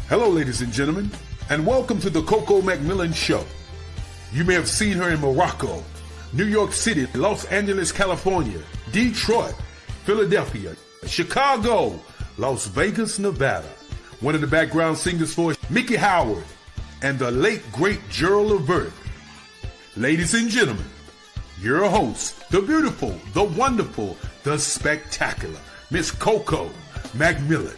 Hello, ladies and gentlemen, and welcome to the Coco McMillan Show. You may have seen her in Morocco, New York City, Los Angeles, California, Detroit, Philadelphia, Chicago, Las Vegas, Nevada. One of the background singers for Mickey Howard and the late, great Gerald Levert. Ladies and gentlemen, your host, the beautiful, the wonderful, the spectacular, Miss Coco McMillan.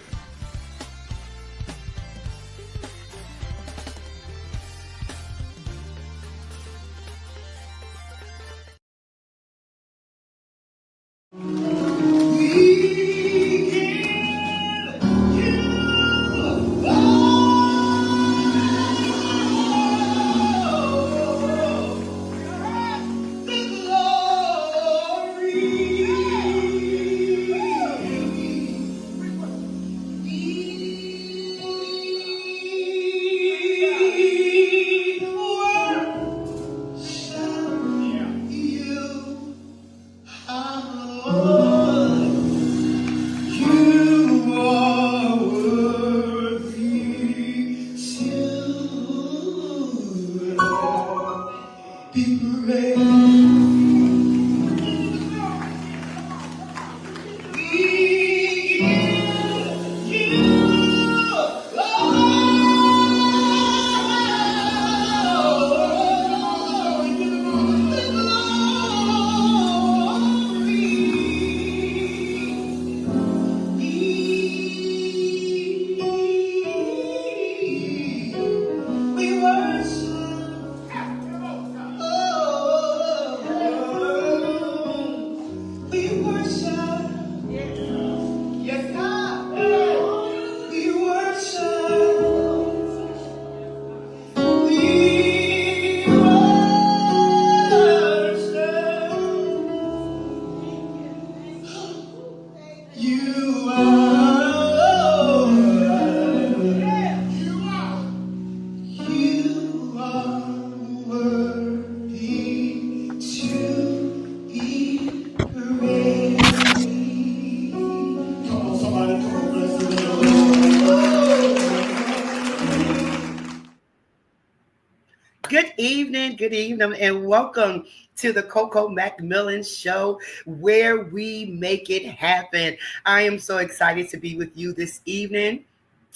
Good evening, and welcome to the Coco McMillan Show, where we make it happen. I am so excited to be with you this evening.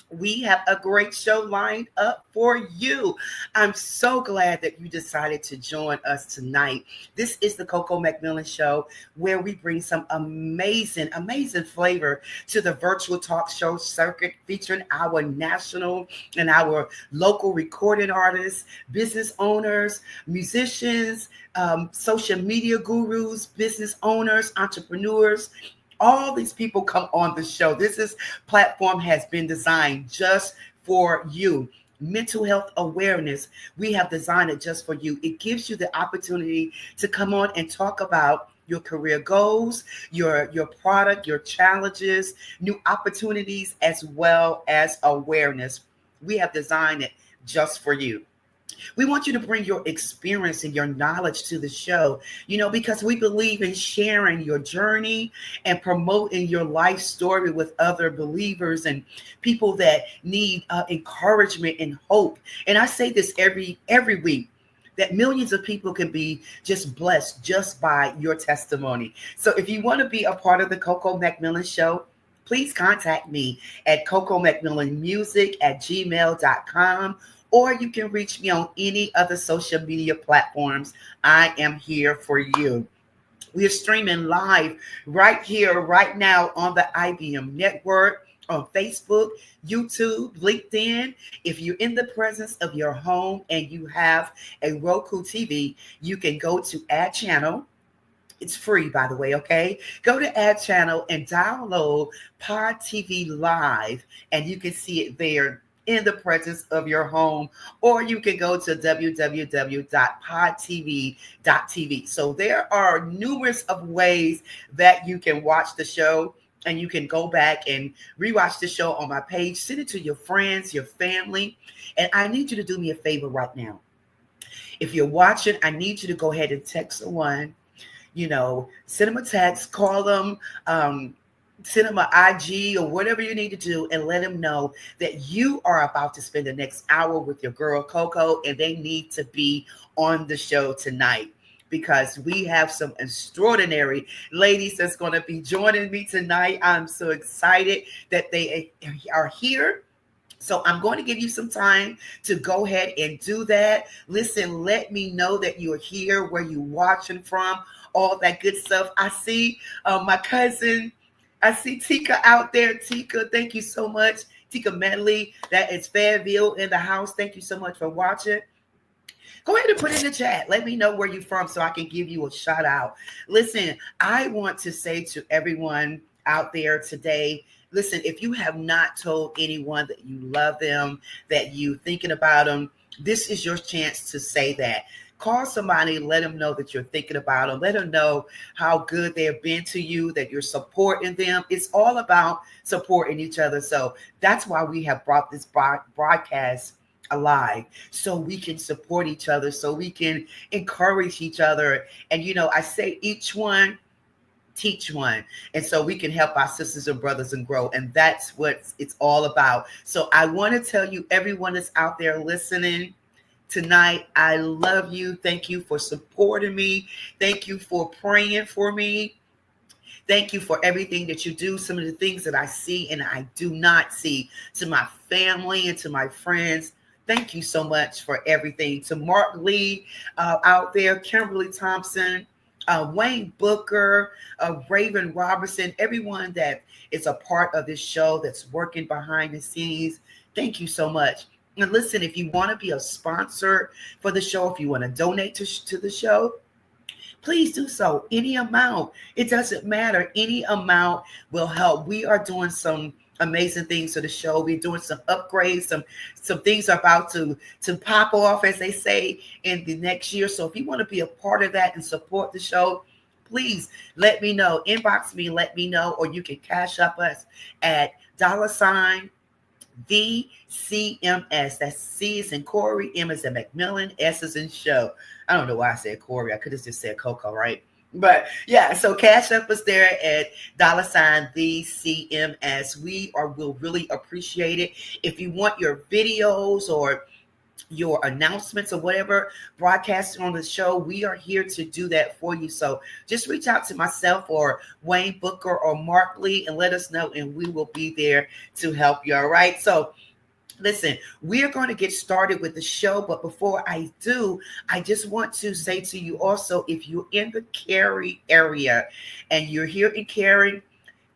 We have a great show lined up for you. I'm so glad that you decided to join us tonight. This is the Coco McMillan Show, where we bring some amazing flavor to the virtual talk show circuit, featuring our national and our local recording artists, business owners, musicians, social media gurus, business owners, entrepreneurs. All these people come on the show. This platform has been designed just for you. Mental health awareness, we have designed it just for you. It gives you the opportunity to come on and talk about your career goals, your product, your challenges, new opportunities, as well as awareness. We have designed it just for you. We want you to bring your experience and your knowledge to the show, because we believe in sharing your journey and promoting your life story with other believers and people that need encouragement and hope. And I say this every week, that millions of people can be just blessed just by your testimony. So if you want to be a part of the Coco McMillan Show, please contact me at cocomcmillanmusic@gmail.com. Or you can reach me on any other social media platforms. I am here for you. We are streaming live right here, right now on the IBM network, on Facebook, YouTube, LinkedIn. If you're in the presence of your home and you have a Roku TV, you can go to Add Channel. It's free, by the way, okay? Go to Add Channel and download Pod TV Live, and you can see it there in the presence of your home, or you can go to www.podtv.tv. So there are numerous of ways that you can watch the show, and you can go back and rewatch the show on my page. Send it to your friends, your family. And I need you to do me a favor right now. If you're watching, I need you to go ahead and text someone, send them a text, call them, send them an IG or whatever you need to do and let them know that you are about to spend the next hour with your girl Coco and they need to be on the show tonight because we have some extraordinary ladies that's going to be joining me tonight. I'm so excited that they are here. So I'm going to give you some time to go ahead and do that. Listen, let me know that you're here, where you're watching from, all that good stuff. I see my cousin. I see Tika out there. Tika, thank you so much. Tika Medley, that is Fayetteville in the house. Thank you so much for watching. Go ahead and put in the chat. Let me know where you're from so I can give you a shout out. Listen, I want to say to everyone out there today, listen, if you have not told anyone that you love them, that you thinking about them, this is your chance to say that. Call somebody, let them know that you're thinking about them. Let them know how good they've been to you, that you're supporting them. It's all about supporting each other. So that's why we have brought this broadcast alive, so we can support each other, so we can encourage each other. And, I say each one, teach one. And so we can help our sisters and brothers and grow. And that's what it's all about. So I want to tell you, everyone that's out there listening tonight, I love you. Thank you for supporting me. Thank you for praying for me. Thank you for everything that you do. Some of the things that I see and I do not see. To my family and to my friends, thank you so much for everything. To Mark Lee out there, Kimberly Thompson, Wayne Booker, Raven Robertson, everyone that is a part of this show that's working behind the scenes. Thank you so much. And listen, if you want to be a sponsor for the show, if you want to donate to the show, please do so. Any amount. It doesn't matter. Any amount will help. We are doing some amazing things for the show. We're doing some upgrades. Some things are about to pop off, as they say, in the next year. So if you want to be a part of that and support the show, please let me know. Inbox me, let me know, or you can cash up us at $ VCMS. That's C is in Corey, M is in McMillan, S is in show. I don't know why I said Corey. I could have just said Coco, right? But yeah, so cash up us there at $VCMS. Will really appreciate it. If you want your videos or your announcements or whatever broadcasting on the show, we are here to do that for you. So just reach out to myself or Wayne Booker or Mark Lee and let us know, and we will be there to help you. All right. So listen, we're going to get started with the show. But before I do, I just want to say to you also, if you're in the Cary area and you're here in Cary,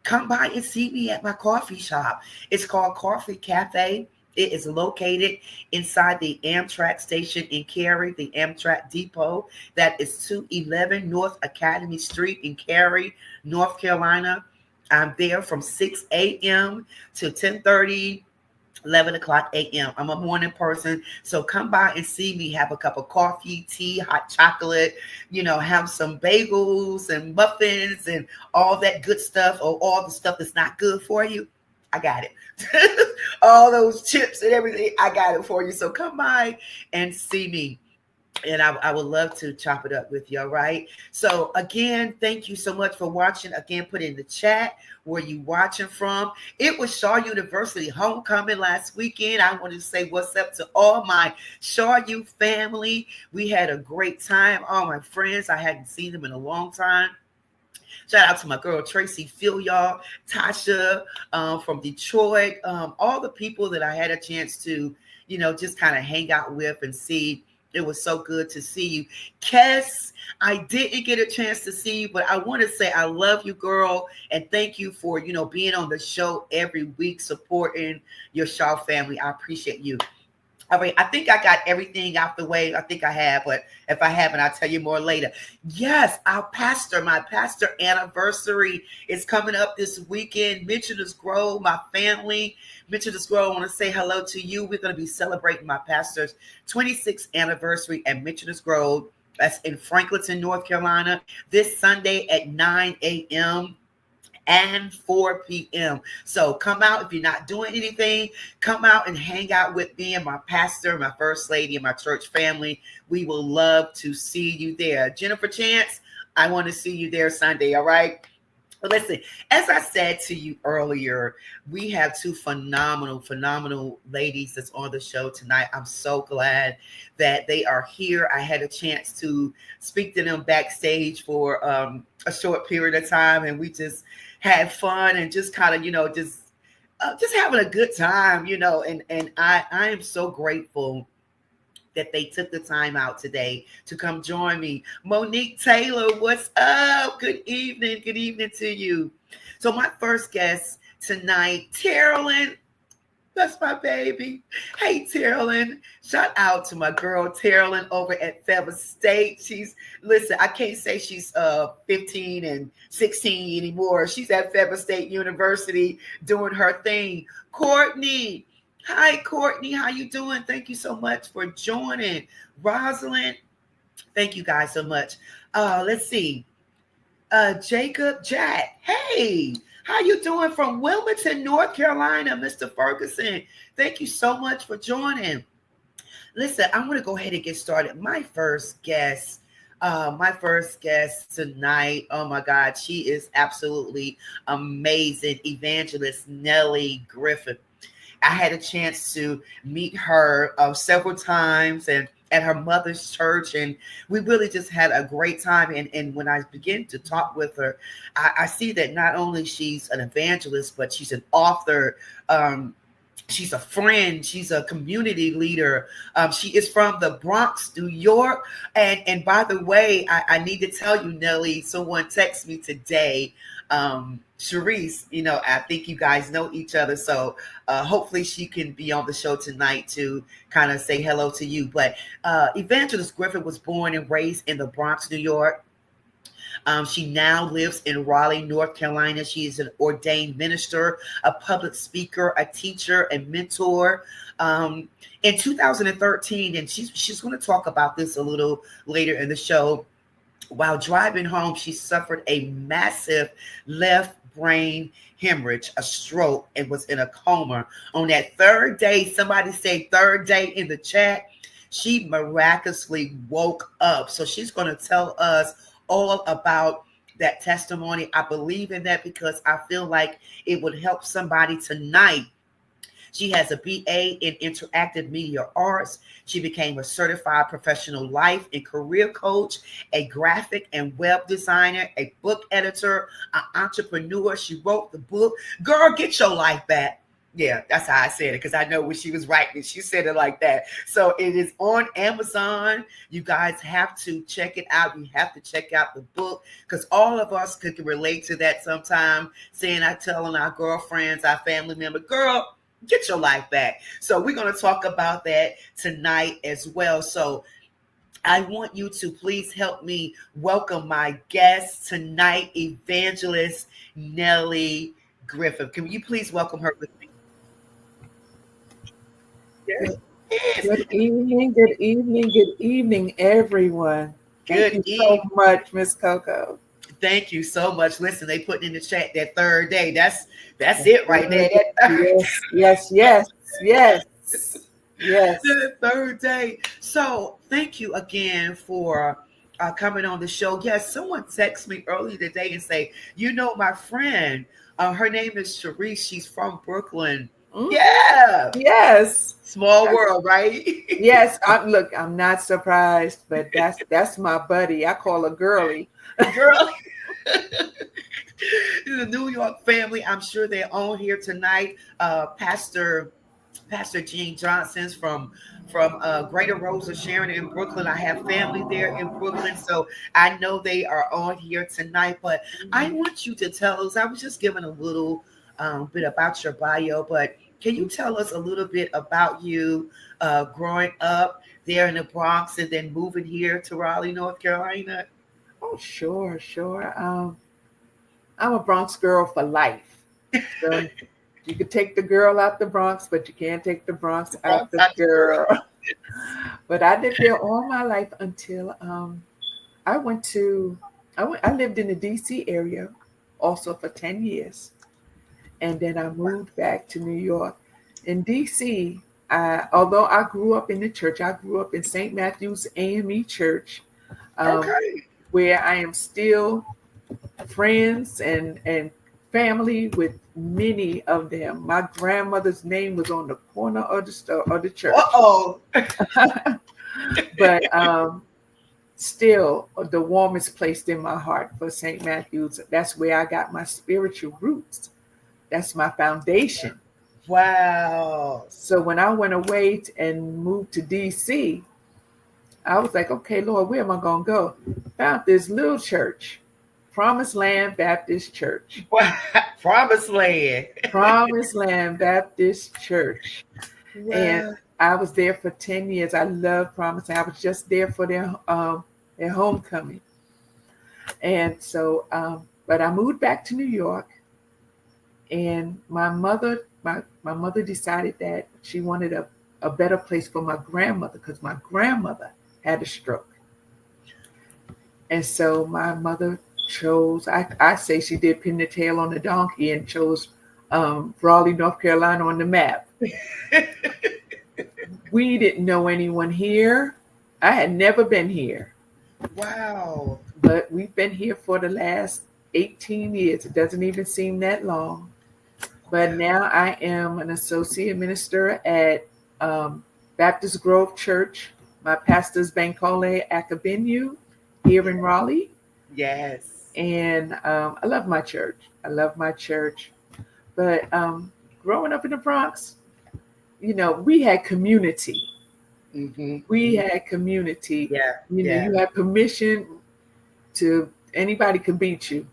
come by and see me at my coffee shop. It's called Coffee Cafe. It is located inside the Amtrak station in Cary, the Amtrak depot. That is 211 North Academy Street in Cary, North Carolina. I'm there from 6 a.m. to 10:30, 11 o'clock a.m. I'm a morning person. So come by and see me, have a cup of coffee, tea, hot chocolate, have some bagels and muffins and all that good stuff, or all the stuff that's not good for you. I got it. All those chips and everything, I got it for you. So come by and see me. And I would love to chop it up with you. All right. So again, thank you so much for watching. Again, put in the chat where you watching from. It was Shaw University homecoming last weekend. I want to say what's up to all my Shaw U family. We had a great time. All my friends, I hadn't seen them in a long time. Shout out to my girl Tracy, Phil, y'all, Tasha from Detroit, all the people that I had a chance to, just kind of hang out with and see. It was so good to see you. Kes, I didn't get a chance to see you, but I want to say I love you, girl, and thank you for, being on the show every week, supporting your Shaw family. I appreciate you. All right, I think I got everything out the way. I think I have, but if I haven't, I'll tell you more later. Yes, my pastor anniversary is coming up this weekend. Mitchell's Grove, my family. Mitchell's Grove, I want to say hello to you. We're going to be celebrating my pastor's 26th anniversary at Mitchell's Grove. That's in Franklinton, North Carolina, this Sunday at 9 a.m. and 4 p.m. So come out. If you're not doing anything, come out and hang out with me and my pastor, my first lady, and my church family. We will love to see you there. Jennifer Chance, I want to see you there Sunday. All right. But listen, as I said to you earlier, we have two phenomenal ladies that's on the show tonight. I'm so glad that they are here. I had a chance to speak to them backstage for a short period of time, and we just had fun and just kind of, just having a good time, and I am so grateful that they took the time out today to come join me. Monique Taylor, what's up? Good evening. Good evening to you. So my first guest tonight, Carolyn. That's my baby. Hey, Terrellyn. Shout out to my girl, Terrellyn, over at Feather State. Listen, I can't say she's 15 and 16 anymore. She's at Feather State University doing her thing. Courtney. Hi, Courtney. How you doing? Thank you so much for joining. Rosalind. Thank you guys so much. Let's see. Jacob Jack. Hey. How you doing from Wilmington, North Carolina, Mr. Ferguson? Thank you so much for joining. Listen, I'm going to go ahead and get started. My first guest tonight, oh my God, she is absolutely amazing. Evangelist Nellie Griffith. I had a chance to meet her several times and at her mother's church, and we really just had a great time. And when I began to talk with her, I see that not only she's an evangelist, but she's an author. She's a friend. She's a community leader. She is from the Bronx, New York. And by the way, I need to tell you, Nellie, someone texted me today. Sharice, I think you guys know each other. So hopefully she can be on the show tonight to kind of say hello to you. But Evangelist Griffith was born and raised in the Bronx, New York. She now lives in Raleigh, North Carolina. She is an ordained minister, a public speaker, a teacher, and mentor. In 2013, and she's going to talk about this a little later in the show, while driving home, she suffered a massive left brain hemorrhage, a stroke, and was in a coma. On that third day, somebody say third day in the chat, she miraculously woke up. So she's going to tell us all about that testimony. I believe in that because I feel like it would help somebody tonight. She has a BA in interactive media arts. She became a certified professional life and career coach, a graphic and web designer, a book editor, an entrepreneur. She wrote the book, Girl, Get Your Life Back. Yeah, that's how I said it because I know when she was writing it, she said it like that. So it is on Amazon. You guys have to check it out. You have to check out the book because all of us could relate to that sometime, telling our girlfriends, our family member, girl, get your life back. So we're going to talk about that tonight as well. So I want you to please help me welcome my guest tonight, Evangelist Nellie Griffith. Can you please welcome her with me? Yes. Good evening, everyone. Thank you so much, Miss Coco. Thank you so much. Listen, they put in the chat that third day. That's it right there. Yes. The third day. So thank you again for coming on the show. Yes, someone texted me earlier today and say, my friend, her name is Sharice. She's from Brooklyn. Mm-hmm. Yeah. Yes. Small world, right? Yes. I'm not surprised, but that's my buddy. I call her Girlie. Girlie. The New York family, I'm sure they're on here tonight. Pastor Gene Johnson's from Greater Rose of Sharon in Brooklyn. I have family there in Brooklyn, so I know they are on here tonight. But I want you to tell us, I was just giving a little bit about your bio, but can you tell us a little bit about you growing up there in the Bronx and then moving here to Raleigh, North Carolina? Oh, sure. I'm a Bronx girl for life. So you could take the girl out the Bronx, but you can't take the Bronx out the girl. But I lived there all my life until I lived in the DC area also for 10 years. And then I moved back to New York. In DC, although I grew up in the church, I grew up in St. Matthew's AME Church, where I am still friends and family with many of them. My grandmother's name was on the corner of the store of the church. Uh-oh. But still, the warmest place in my heart for St. Matthew's. That's where I got my spiritual roots. That's my foundation. Wow. So when I went away and moved to DC, I was like, okay, Lord, where am I going to go? Found this little church, Promised Land Baptist Church. Promised Land. Promised Land Baptist Church. Wow. And I was there for 10 years. I love Promised Land. I was just there for their homecoming. And so, but I moved back to New York, and my mother decided that she wanted a better place for my grandmother, because my grandmother had a stroke. And so my mother chose, I say she did pin the tail on the donkey and chose Raleigh, North Carolina on the map. We didn't know anyone here. I had never been here. Wow. But we've been here for the last 18 years. It doesn't even seem that long. But now I am an associate minister at Baptist Grove Church. My pastor's Bankole Akabinu here in Raleigh. Yes. And I love my church. But growing up in the Bronx, we had community. Mm-hmm. We had community. Yeah. You had permission to, anybody could beat you.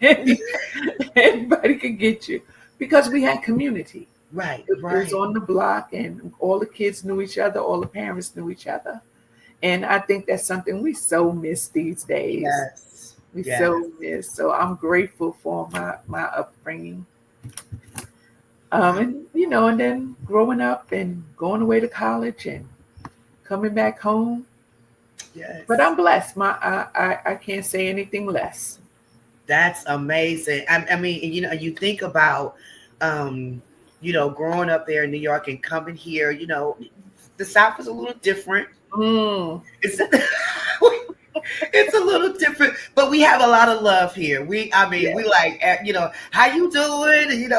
Anybody could get you, because we had community. Right. It was on the block, and all the kids knew each other, all the parents knew each other. And I think that's something we so miss these days. Yes. We so miss. So I'm grateful for my upbringing. And then growing up and going away to college and coming back home. Yes. But I'm blessed. I can't say anything less. That's amazing. I mean, you think about, growing up there in New York and coming here, the South is a little different. It's a little different, but we have a lot of love here. We like, how you doing? And,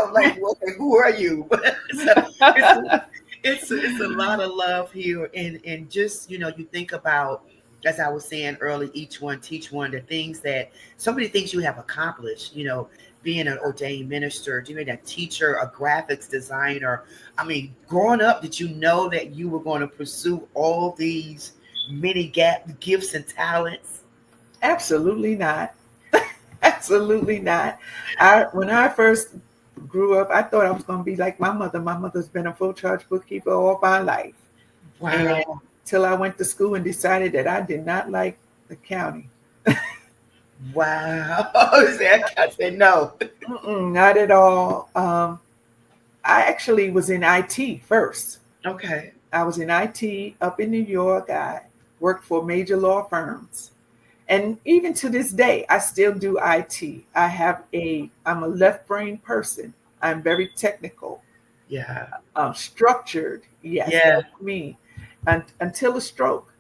who are you? So it's a lot of love here. And just, you think about, as I was saying early, each one teach one, so many things you have accomplished, being an ordained minister, being a teacher, a graphics designer. I mean, growing up, did you know that you were going to pursue all these many gifts and talents? Absolutely not. Absolutely not. When I first grew up, I thought I was going to be like my mother. My mother's been a full charge bookkeeper all my life. Wow. Till I went to school and decided that I did not like accounting. Wow. I said no. Not at all. I actually was in IT first. Okay. I was in IT up in New York. I worked for major law firms. And even to this day, I still do IT. I'm a left brain person. I'm very technical. Yeah. Structured. Yes. Yeah. That's me. Until a stroke.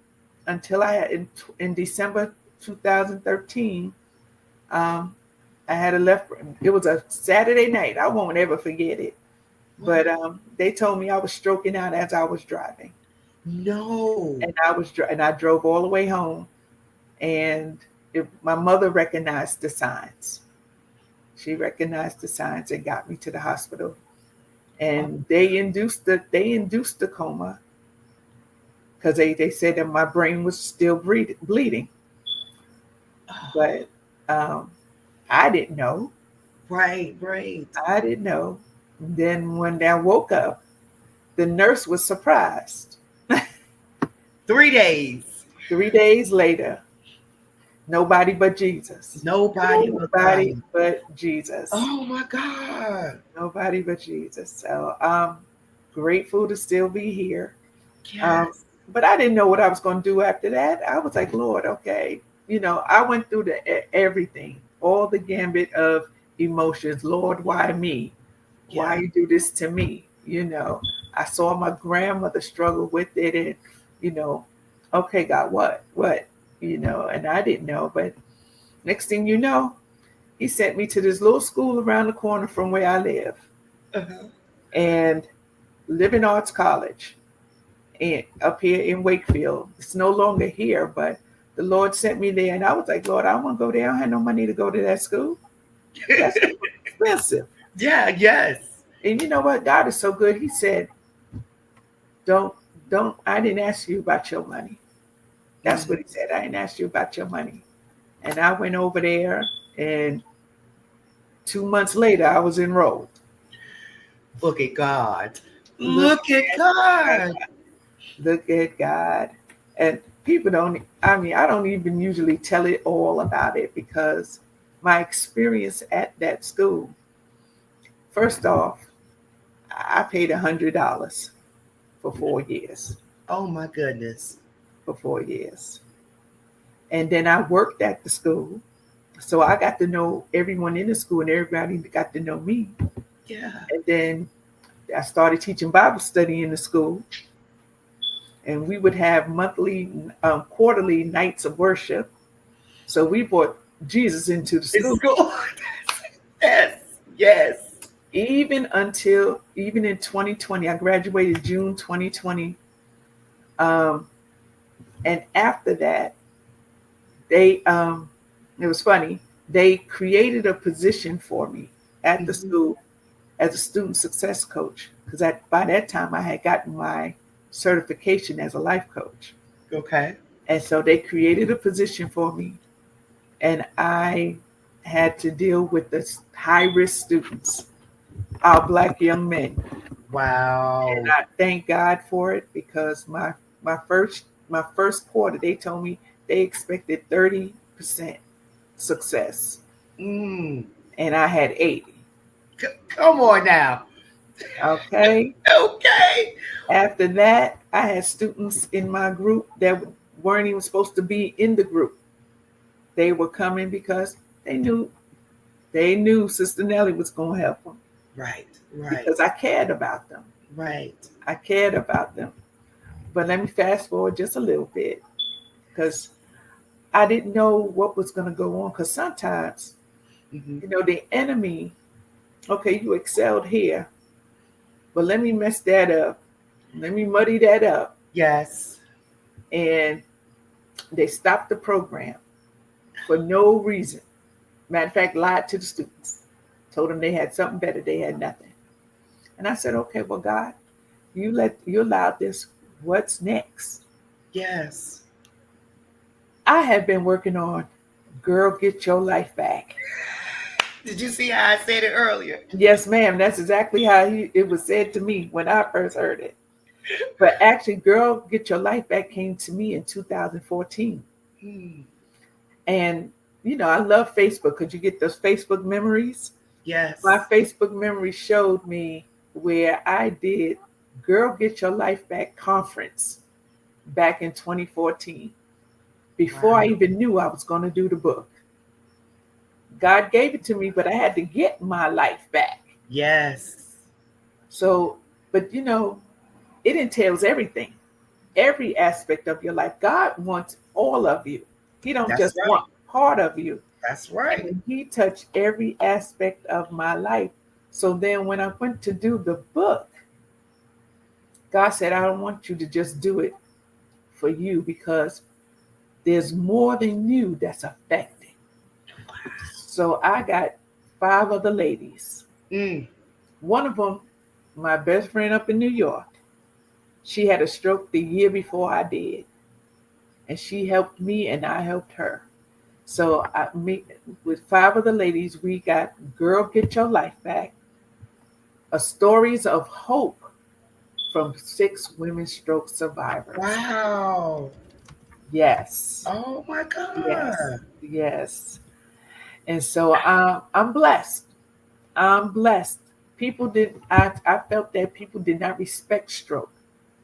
Until I had in December 2013, I had a left brain. It was a Saturday night. I won't ever forget it. But they told me I was stroking out as I was driving. No. And I drove all the way home. And my mother recognized the signs. She recognized the signs and got me to the hospital. And they induced the coma, because they said that my brain was still bleeding. But I didn't know. Right. I didn't know. Then when I woke up, the nurse was surprised. 3 days. 3 days later, nobody but Jesus. Nobody but Jesus. Oh my God. Nobody but Jesus. So I'm grateful to still be here. Yes. But I didn't know what I was going to do after that. I was like, Lord, okay. I went through everything, all the gambit of emotions. Lord, why me? Yeah. Why you do this to me? I saw my grandmother struggle with it, and, okay, God, what? And I didn't know. But next thing you know, he sent me to this little school around the corner from where I live, Uh-huh. and Living Arts College, and up here in Wakefield. It's no longer here, but the Lord sent me there, and I was like, Lord, I want to go there. I don't have no money to go to that school. That's expensive. Yeah, yes. And you know what? God is so good. He said, don't, I didn't ask you about your money. That's what he said. I didn't ask you about your money. And I went over there, and 2 months later, I was enrolled. Look at God. Look at God. Look at God. And people don't, I mean, I don't even usually tell it all about it, because my experience at that school, first off, I paid $100 for 4 years. Oh my goodness. For 4 years. And then I worked at the school. So I got to know everyone in the school, and everybody got to know me. Yeah. And then I started teaching Bible study in the school. And we would have monthly, quarterly nights of worship. So we brought Jesus into the school. Yes, yes. Even in 2020, I graduated June 2020. And after that, it was funny. They created a position for me at the school as a student success coach, because by that time I had gotten my certification as a life coach. Okay. And so they created a position for me, and I had to deal with the high-risk students, our Black young men. Wow. And I thank God for it, because my first quarter, they told me they expected 30% success. And I had 80. Come on now. Okay. Okay. After that, I had students in my group that weren't even supposed to be in the group. They were coming because they knew Sister Nellie was going to help them. Right. Because I cared about them. Right. I cared about them. But let me fast forward just a little bit, because I didn't know what was going to go on. Because sometimes, the enemy, okay, you excelled here, but let me mess that up. Let me muddy that up. Yes. And they stopped the program for no reason. Matter of fact, lied to the students. Told them they had something better. They had nothing. And I said, okay, well, God, you allowed this. What's next? Yes. I have been working on Girl, Get Your Life Back. Did you see how I said it earlier? Yes, ma'am. That's exactly how it was said to me when I first heard it. But actually, Girl, Get Your Life Back came to me in 2014. And, I love Facebook, because you get those Facebook memories. Yes. My Facebook memory showed me where I did Girl, Get Your Life Back conference back in 2014. Before I even knew I was going to do the book. God gave it to me, but I had to get my life back. Yes. So, but it entails everything, every aspect of your life. God wants all of you. He don't just want part of you. That's right. And he touched every aspect of my life. So then when I went to do the book, God said, I don't want you to just do it for you, because there's more than you that's affected. So I got 5 other ladies. One of them, my best friend up in New York, she had a stroke the year before I did. And she helped me and I helped her. So with 5 other ladies, we got Girl, Get Your Life Back, a stories of hope from 6 women stroke survivors. Wow. Yes. Oh my God. Yes. And so I'm blessed. I'm blessed. I felt that people did not respect stroke.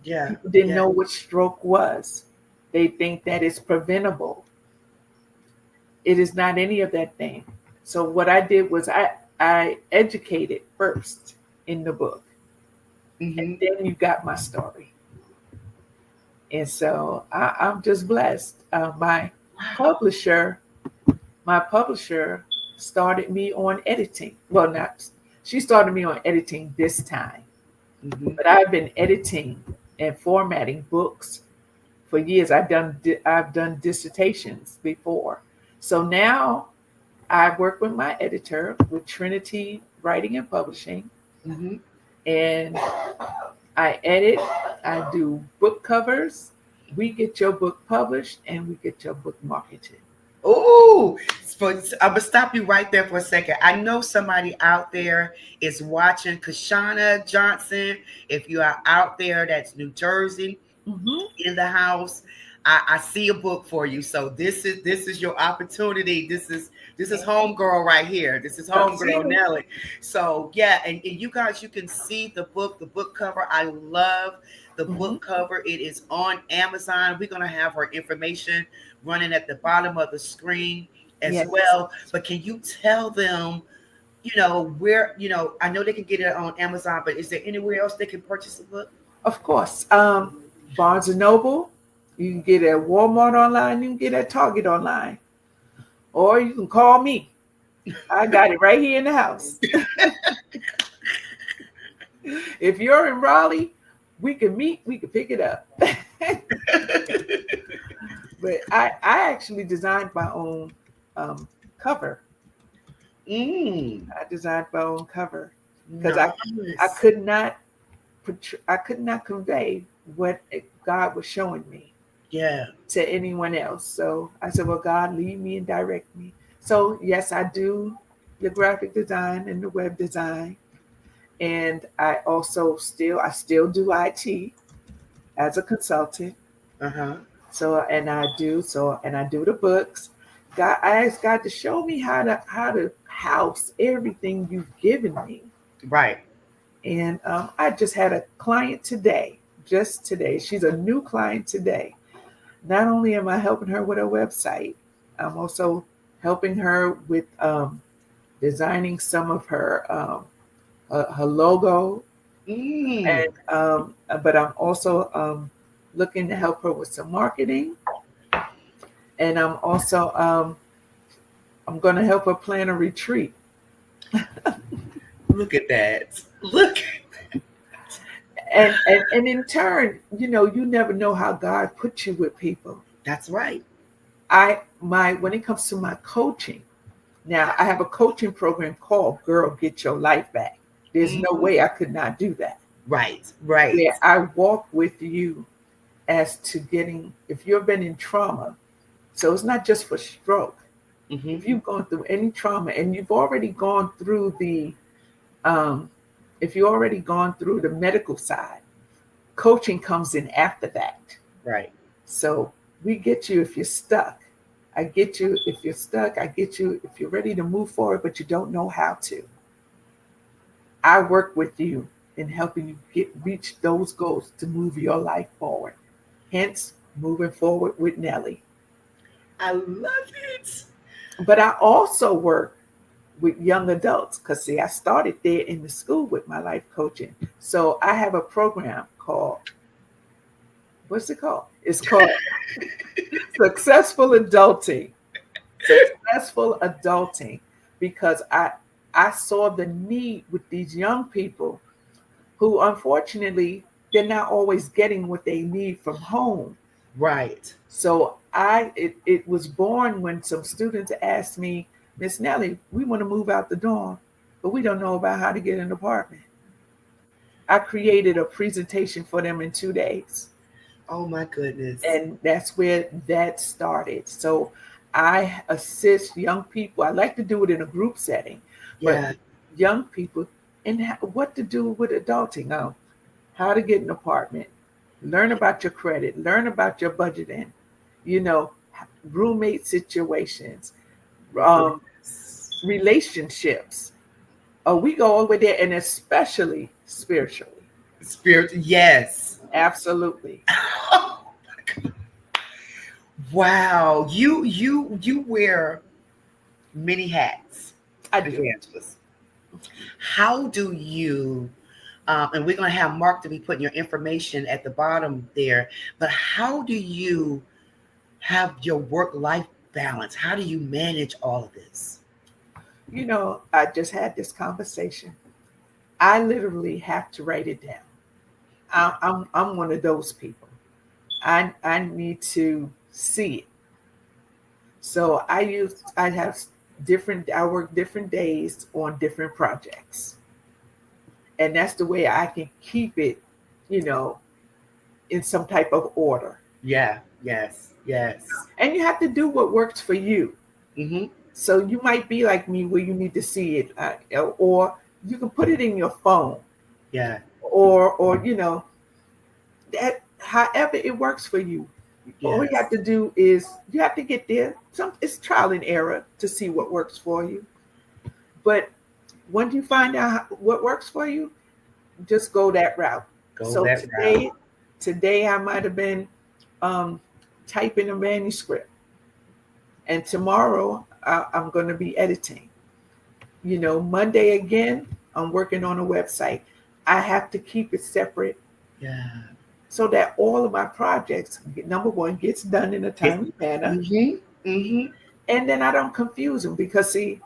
Yeah. People didn't know what stroke was. They think that it's preventable. It is not any of that thing. So what I did was I educated first in the book. And then you got my story. And so I'm just blessed. My publisher started me on editing. Well, not she started me on editing this time, but I've been editing and formatting books for years. I've done dissertations before, so now I work with my editor with Trinity Writing and Publishing, and I edit. I do book covers. We get your book published, and we get your book marketed. Oh, I'm gonna stop you right there for a second. I know somebody out there is watching. Kashana Johnson, if you are out there, that's New Jersey, in the house. I see a book for you. So this is your opportunity. This is homegirl right here. This is homegirl Nelly. So yeah, and you guys, you can see the book cover. I love the book cover. It is on Amazon. We're gonna have her information running at the bottom of the screen as well. But can you tell them, where, I know they can get it on Amazon, but is there anywhere else they can purchase the book? Of course. Barnes & Noble. You can get it at Walmart online. You can get it at Target online. Or you can call me. I got it right here in the house. If you're in Raleigh, we can meet. We can pick it up. But I actually designed my own cover. I designed my own cover because I could not convey what God was showing me to anyone else. So I said, well, God, lead me and direct me. So yes, I do the graphic design and the web design. And I still do IT as a consultant. So I do the books. God, I asked God to show me how to house everything you've given me. Right. And I just had a client today, just today. She's a new client today. Not only am I helping her with her website, I'm also helping her with designing some of her logo. And but I'm also looking to help her with some marketing. And I'm also I'm going to help her plan a retreat. Look at that. Look. And in turn, you never know how God put you with people. That's right. When it comes to my coaching, now I have a coaching program called Girl Get Your Life Back. There's no way I could not do that. Right. Yeah, I walk with you as to if you've been in trauma. So it's not just for stroke. If you've gone through any trauma and you've already gone through if you've already gone through the medical side, coaching comes in after that. Right. So we get you if you're stuck. I get you if you're stuck. I get you if you're ready to move forward, but you don't know how to. I work with you in helping you reach those goals to move your life forward. Hence, moving forward with Nelly. I love it. But I also work with young adults because, see, I started there in the school with my life coaching. So I have a program called, what's it called? It's called Successful Adulting. Successful Adulting, because I saw the need with these young people who, unfortunately, they're not always getting what they need from home. Right. So it was born when some students asked me, Miss Nelly, we want to move out the dorm, but we don't know about how to get an apartment. I created a presentation for them in 2 days. Oh my goodness. And that's where that started. So I assist young people. I like to do it in a group setting, but young people and what to do with adulting. How to get an apartment, learn about your credit, learn about your budgeting, roommate situations, relationships. We go over there, and especially spiritually. Yes. Absolutely. Oh my God. Wow. You wear many hats. I do. Evangelist. How do you and we're going to have Mark to be putting your information at the bottom there, but how do you have your work-life balance? How do you manage all of this? I just had this conversation. I literally have to write it down. I'm one of those people. I need to see it. So I work different days on different projects. And that's the way I can keep it, you know, in some type of order. Yeah. Yes. Yes. And you have to do what works for you. Mm-hmm. So you might be like me where you need to see it, or you can put it in your phone, Yeah. or that however it works for you. All you have Yes. to do is you have to get there. It's trial and error to see what works for you. But once you find out what works for you, just go that route. Go So that route. today I might have been um, typing a manuscript, and tomorrow I'm going to be editing. Monday again, I'm working on a website. I have to keep it separate Yeah. so that all of my projects, number one, gets done in a timely manner, Mm-hmm. Mm-hmm. and then I don't confuse them because see,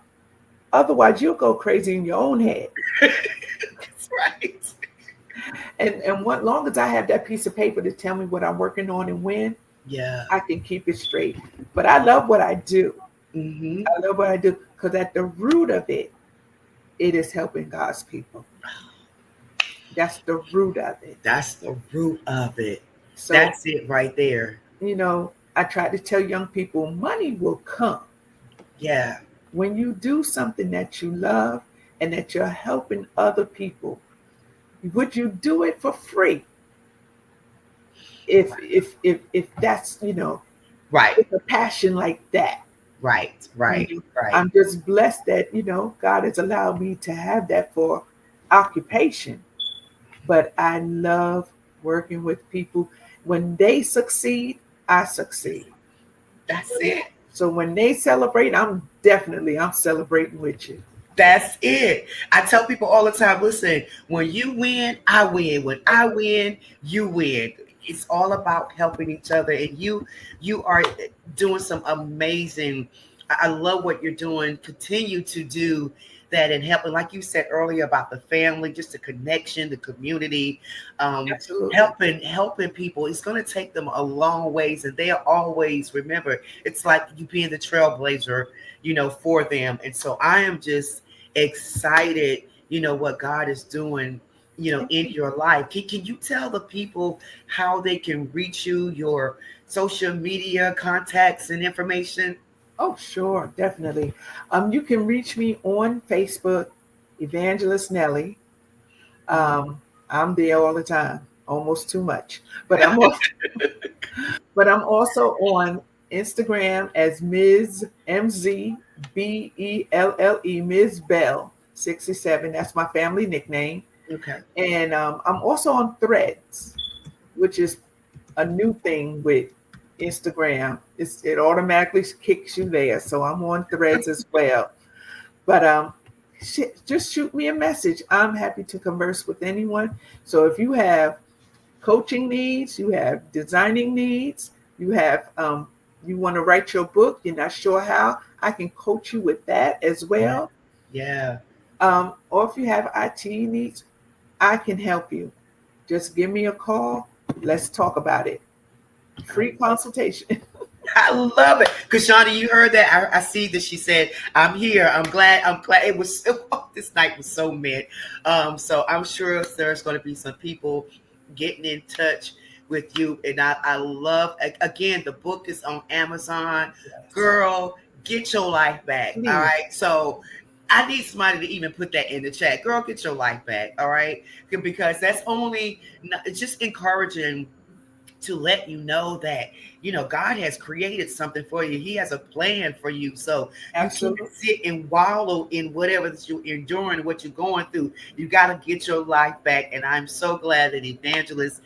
otherwise you'll go crazy in your own head. That's right. And what long as I have that piece of paper to tell me what I'm working on and when, Yeah. I can keep it straight. But I love what I do. Mm-hmm. I love what I do because at the root of it, it is helping God's people. That's the root of it. That's the root of it. So, That's it right there. I try to tell young people money will come Yeah. when you do something that you love and that you're helping other people. Would you do it for free? If that's Right. with a passion like that. Right. Right. Right. I'm just blessed that God has allowed me to have that for occupation. But I love working with people. When they succeed, I succeed. That's it. So when they celebrate, I'm celebrating with you. That's it. I tell people all the time, listen, when you win, I win. When I win, you win. It's all about helping each other. And you are doing some amazing. I love what you're doing. Continue to do that and helping, like you said earlier about the family, just the connection, the community, Absolutely. helping people. It's going to take them a long ways, and they'll always remember. It's like you being the trailblazer, for them. And so I am just excited, what God is doing, in your life. Can you tell the people how they can reach you, your social media contacts and information? Oh, sure, definitely. You can reach me on Facebook, Evangelist Nelly. I'm there all the time, almost too much. But I'm also on Instagram as Ms. MZBELLE, Ms. Bell 67. That's my family nickname. Okay. And I'm also on Threads, which is a new thing with Instagram. It automatically kicks you there. So I'm on Threads as well. But just shoot me a message. I'm happy to converse with anyone. So if you have coaching needs, you have designing needs, you want to write your book, you're not sure how, I can coach you with that as well. Yeah. Or if you have IT needs, I can help you. Just give me a call. Let's talk about it. Free consultation. I love it. Kashana, you heard that? I see that she said, I'm here. I'm glad. It was this night was so mad. So I'm sure there's going to be some people getting in touch with you. And I love, again, the book is on Amazon. Yes. Girl, get your life back. Please. All right. So I need somebody to even put that in the chat. Girl, get your life back. All right. Because that's it's just encouraging to let you know that God has created something for you. He has a plan for you. So Absolutely. You can't sit and wallow in whatever that you're enduring, what you're going through. You got to get your life back. And I'm so glad that Evangelist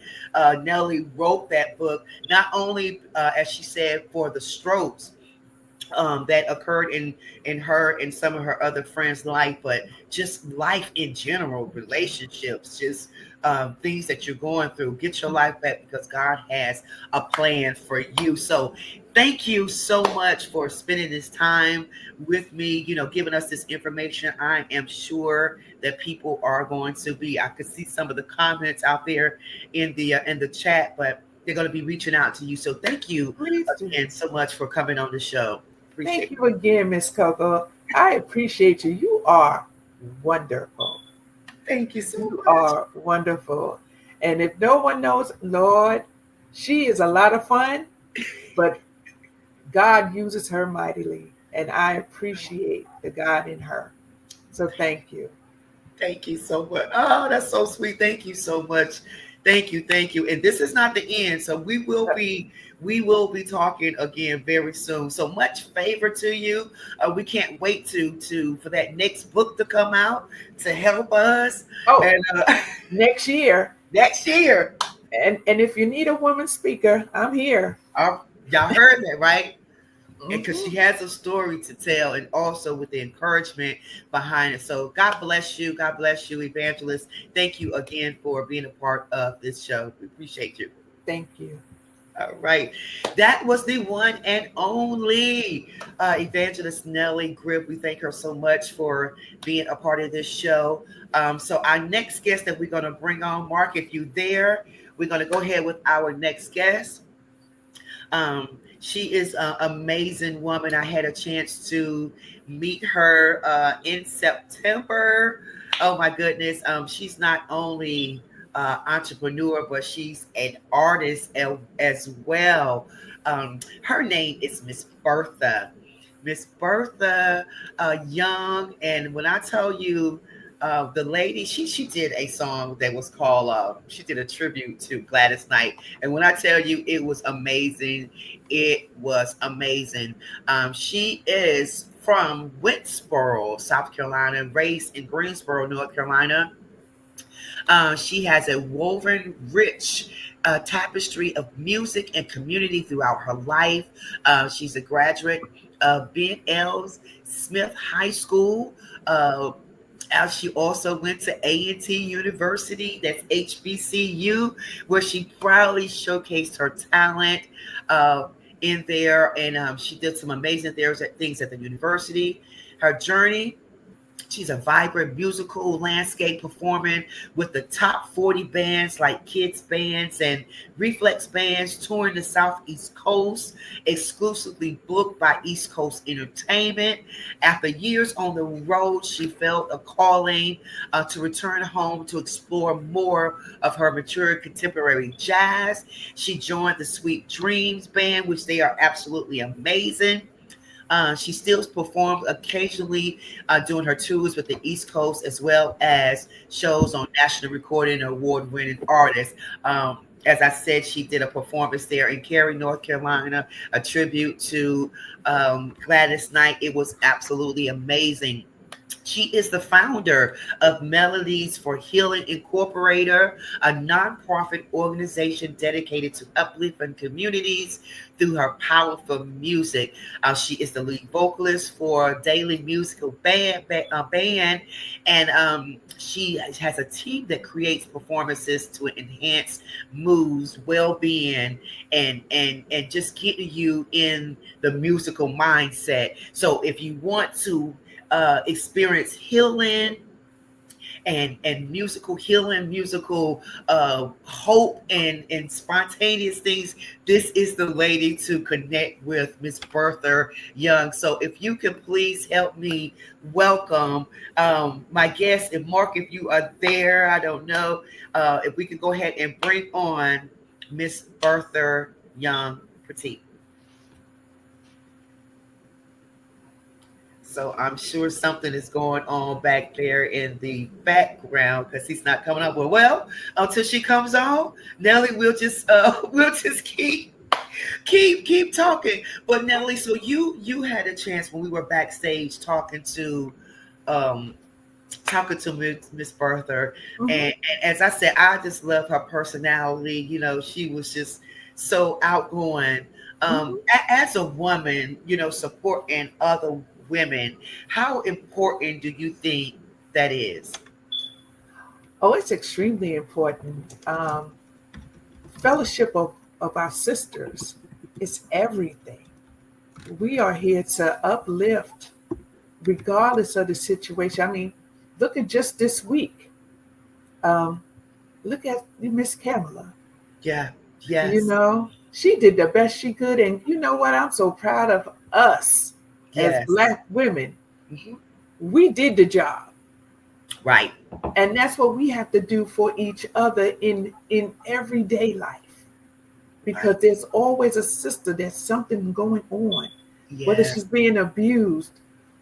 Nelly wrote that book, not only as she said for the strokes, that occurred in her and some of her other friends' life, but just life in general, relationships, just things that you're going through. Get your life back because God has a plan for you. So thank you so much for spending this time with me, giving us this information. I am sure that people are going to be, I could see some of the comments out there in the chat, but they're going to be reaching out to you. So thank you Please do. again so much for coming on the show. Thank you again, Miss Coco. I appreciate you. You are wonderful. Thank you so You much. are wonderful. And if no one knows, Lord, she is a lot of fun, but God uses her mightily. And I appreciate the God in her. So thank you. Thank you so much. Oh, that's so sweet. Thank you so much. Thank you, thank you. And this is not the end, so we will be talking again very soon. So much favor to you. We can't wait to for that next book to come out to help us. Oh, And next year. next year. And if you need a woman speaker, I'm here. Y'all heard that, right? Because Mhm. she has a story to tell, and also with the encouragement behind it. So God bless you. God bless you, Evangelist. Thank you again for being a part of this show. We appreciate you. Thank you. All right. That was the one and only Evangelist Nellie Grip. We thank her so much for being a part of this show. So our next guest that we're going to bring on, Mark, if you're there, we're going to go ahead with our next guest. She is an amazing woman. I had a chance to meet her in September. Oh my goodness. She's not only entrepreneur, but she's an artist as well. Her name is Miss Bertha. Miss Bertha Young. And when I tell you, the lady, she did a song that was called, she did a tribute to Gladys Knight. And when I tell you it was amazing, it was amazing. She is from Winsboro, South Carolina, raised in Greensboro, North Carolina. She has a woven, rich tapestry of music and community throughout her life. She's a graduate of Ben Ells Smith High School. She also went to A&T University, that's HBCU, where she proudly showcased her talent in there. And she did some amazing things at the university. Her journey, she's a vibrant musical landscape performing with the top 40 bands like Kids Bands and Reflex Bands, touring the Southeast Coast, exclusively booked by East Coast Entertainment. After years on the road, she felt a calling to return home to explore more of her mature contemporary jazz. She joined the Sweet Dreams Band, which they are absolutely amazing. She still performs occasionally doing her tours with the East Coast, as well as shows on National Recording Award-winning artists. As I said, she did a performance there in Cary, North Carolina, a tribute to Gladys Knight. It was absolutely amazing. She is the founder of Melodies for Healing Incorporated, a nonprofit organization dedicated to uplifting communities through her powerful music. She is the lead vocalist for Daily Musical Band, and she has a team that creates performances to enhance moods, well-being, and just getting you in the musical mindset. So if you want to experience healing and musical healing, musical hope and spontaneous things, this is the lady to connect with, Miss Bertha Young. So if you can please help me welcome my guest, and Mark, if you are there, I don't know, if we could go ahead and bring on Miss Bertha Young Petit. So I'm sure something is going on back there in the background because he's not coming up. Well, until she comes on, Nellie, we'll just keep talking. But Nellie, so you had a chance when we were backstage um talking to Miss Bertha, and as I said, I just love her personality. She was just so outgoing. Mhm. As a woman, supporting other women, how important do you think that is? Oh, it's extremely important. Fellowship of our sisters is everything. We are here to uplift regardless of the situation. I mean, look at just this week. Um, Look at Miss Kamala. Yeah. You Yes. know, she did the best she could. And you know what? I'm so proud of us as Yes. Black women. Mhm. We did the job. Right. And that's what we have to do for each other in everyday life. Right. Because there's always a sister, there's something going on, whether Yeah. she's being abused,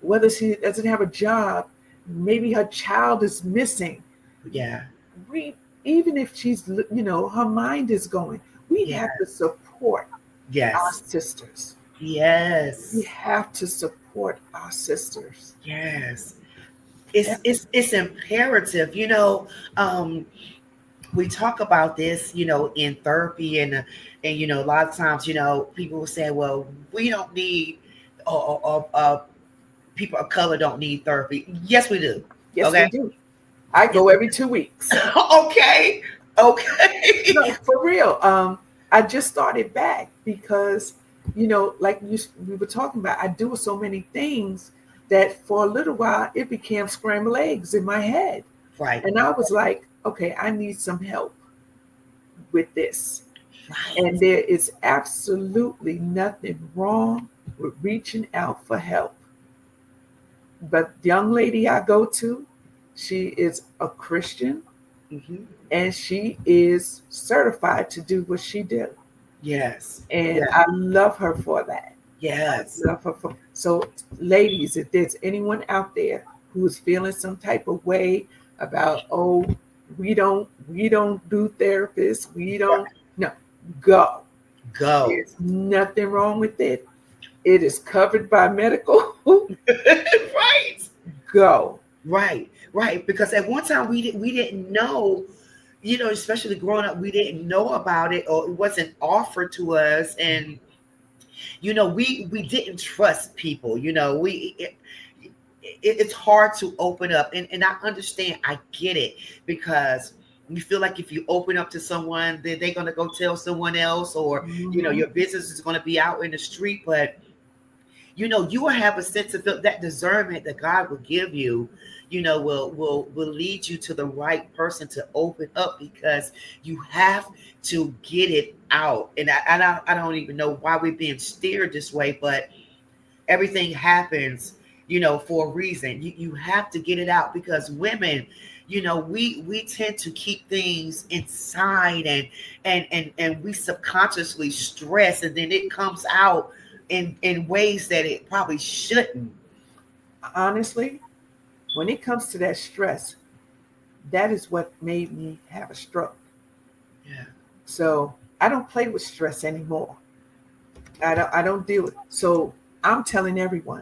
whether she doesn't have a job, maybe her child is missing. Yeah. We, even if she's, her mind is going, we Yeah. have to support our Yes. sisters. We Yes. have to support our sisters. Yes. It's imperative. We talk about this, in therapy, and a lot of times, people will say, well, we don't need, or people of color don't need therapy. Yes, we do. Yes, Okay. we do. I Yes, go we every 2 weeks. do. Okay. No, Okay. for real. I just started back because, like we were talking about, I do so many things that for a little while it became scrambled eggs in my head. Right. And I was like, okay, I need some help with this. Right. And there is absolutely nothing wrong with reaching out for help. But the young lady I go to, she is a Christian Hmm. and she is certified to do what she did. Yes. And Yes. I love her for that. I Yes. love her for so ladies, if there's anyone out there who is feeling some type of way about, oh, we don't do therapists, we don't, no, go. Go. There's nothing wrong with it. It is covered by medical. Right. Go. Right. Right. Because at one time we didn't know, especially growing up, we didn't know about it, or it wasn't offered to us, and we didn't trust people. It's hard to open up, and I understand. I get it, because you feel like if you open up to someone, then they're going to go tell someone else, or Mhm. your business is going to be out in the street. But you will have a sense of that discernment that God will give you. Will lead you to the right person to open up, because you have to get it out. And I don't even know why we're being steered this way, but everything happens, for a reason. You have to get it out, because women, we tend to keep things inside, and we subconsciously stress, and then it comes out in ways that it probably shouldn't. Honestly, when it comes to that stress, that is what made me have a stroke. Yeah. So I don't play with stress anymore. I don't deal with it. So I'm telling everyone,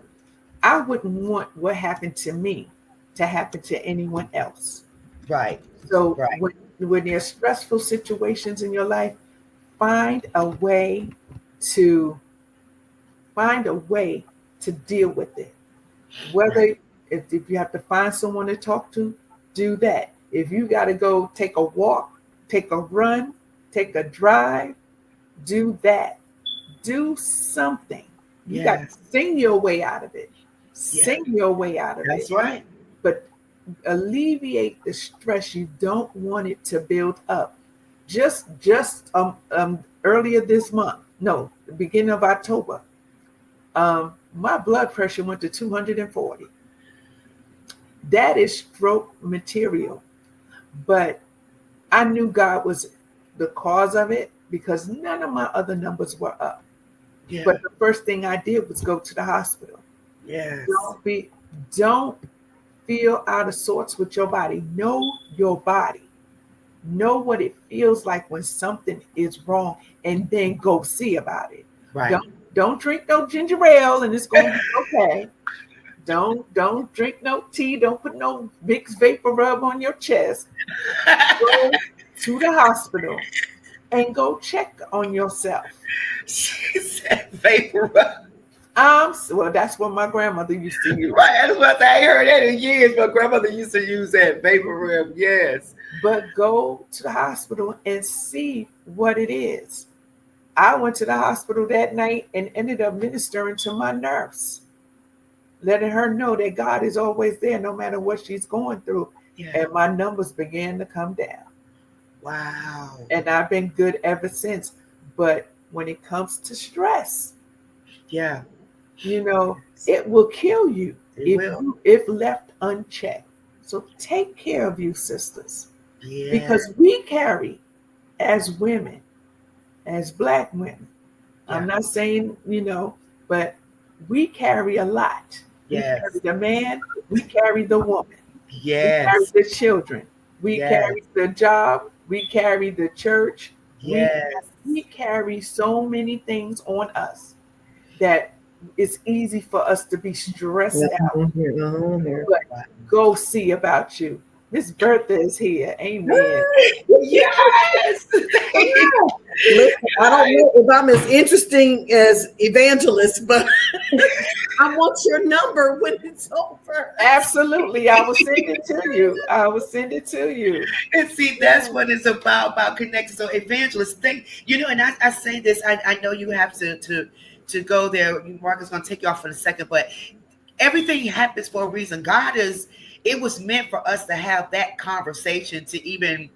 I wouldn't want what happened to me to happen to anyone else. Right. So Right. when there's stressful situations in your life, find a way to find a way to deal with it. Right. Whether if you have to find someone to talk to, do that. If you got to go take a walk, take a run, take a drive, do that. Do something. You got to Yes. sing your way out of it. Yeah. Sing your way out of it. That's right. But alleviate the stress. You don't want it to build up. Just earlier this month, no, the beginning of October, my blood pressure went to 240. That is stroke material. But I knew God was the cause of it because none of my other numbers were up. Yeah. But the first thing I did was go to the hospital. Yes. Don't feel out of sorts with your body. Know your body. Know what it feels like when something is wrong, and then go see about it. Right. Don't drink no ginger ale and it's gonna be okay. Don't drink no tea. Don't put no Vicks vapor rub on your chest. Go to the hospital. and go check on yourself. She said vapor rub. Well, that's what my grandmother used to use. Right, that's what I heard that in years. My grandmother used to use that vapor rub. Yes. But go to the hospital and see what it is. I went to the hospital that night and ended up ministering to my nurse, letting her know that God is always there no matter what she's going through. Yeah. And my numbers began to come down. Wow. And I've been good ever since. But when it comes to stress, Yeah. it will kill you if left unchecked. So take care of you, sisters. Yeah. Because we carry, as women, as Black women, Yeah. I'm not saying, but we carry a lot. Yes. We carry the man, we carry the woman. Yes. We carry the children. We Yes. carry the job. We carry the church. Yes. We carry so many things on us that it's easy for us to be stressed out. But go see about you. Miss Bertha is here. Amen. Yes. Listen, I don't know if I'm as interesting as Evangelist, but I want your number when it's over. Absolutely. I will send it to you. And see, that's what it's about connecting. So evangelist, and I say this, I know you have to go there. Mark is going to take you off for a second, but everything happens for a reason. It was meant for us to have that conversation to even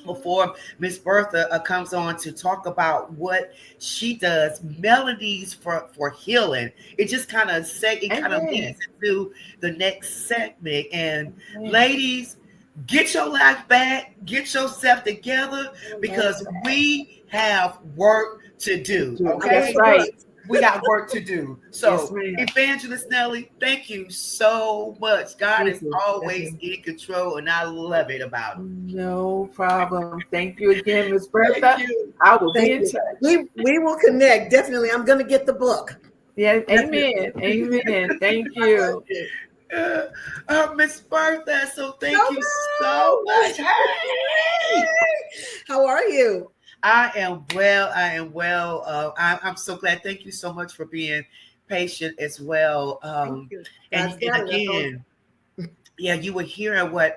before Miss Bertha comes on to talk about what she does, melodies for healing. It just kind of leads into the next segment. And ladies, get your life back, get yourself together, because we have work to do. Okay, that's right. We got work to do. So, yes, Evangelist Nelly, thank you so much. God is always in control, and I love it about him. No problem. Thank you again, Ms. Bertha. I will be in touch. We will connect. Definitely. I'm going to get the book. Yeah, amen. Amen. Thank you. Miss Bertha, so thank you so much. Hey! How are you? I am well. I'm so glad. Thank you so much for being patient as well. And again, you were hearing what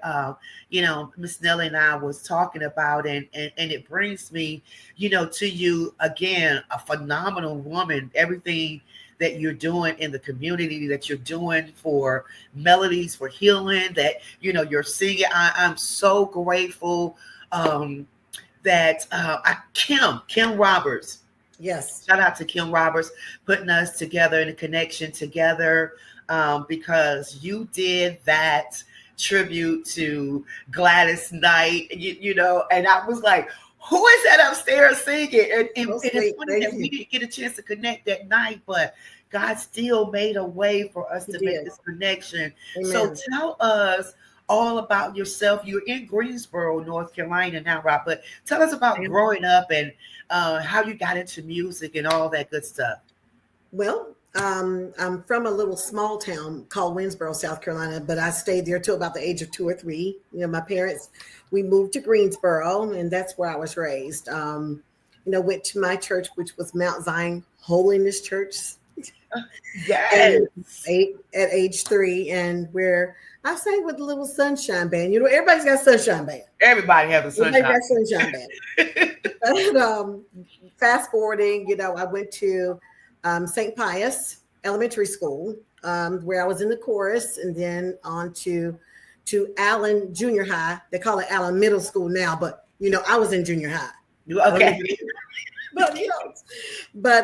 Miss Nelly and I was talking about, and it brings me, to you again, a phenomenal woman. Everything that you're doing in the community, that you're doing for melodies, for healing, that you're singing. I'm so grateful. That Kim Roberts. Yes. Shout out to Kim Roberts putting us together in a connection together, because you did that tribute to Gladys Knight, and I was like, who is that upstairs singing? And it's funny that we didn't get a chance to connect that night, but God still made a way for us to make this connection. Amen. So tell us all about yourself. You're in Greensboro, North Carolina now, Rob, but tell us about growing up and how you got into music and all that good stuff. Well, I'm from a little small town called Winsboro, South Carolina, but I stayed there till about the age of 2 or 3. My parents, we moved to Greensboro, and that's where I was raised. Went to my church, which was Mount Zion Holiness Church. Yes. At age 3, and where I sang with the little sunshine band. Everybody's got sunshine band. Everybody has a sunshine. Everybody got sunshine band. And, fast forwarding, I went to St. Pius Elementary School, where I was in the chorus, and then on to Allen Junior High. They call it Allen Middle School now, but I was in junior high. Okay. But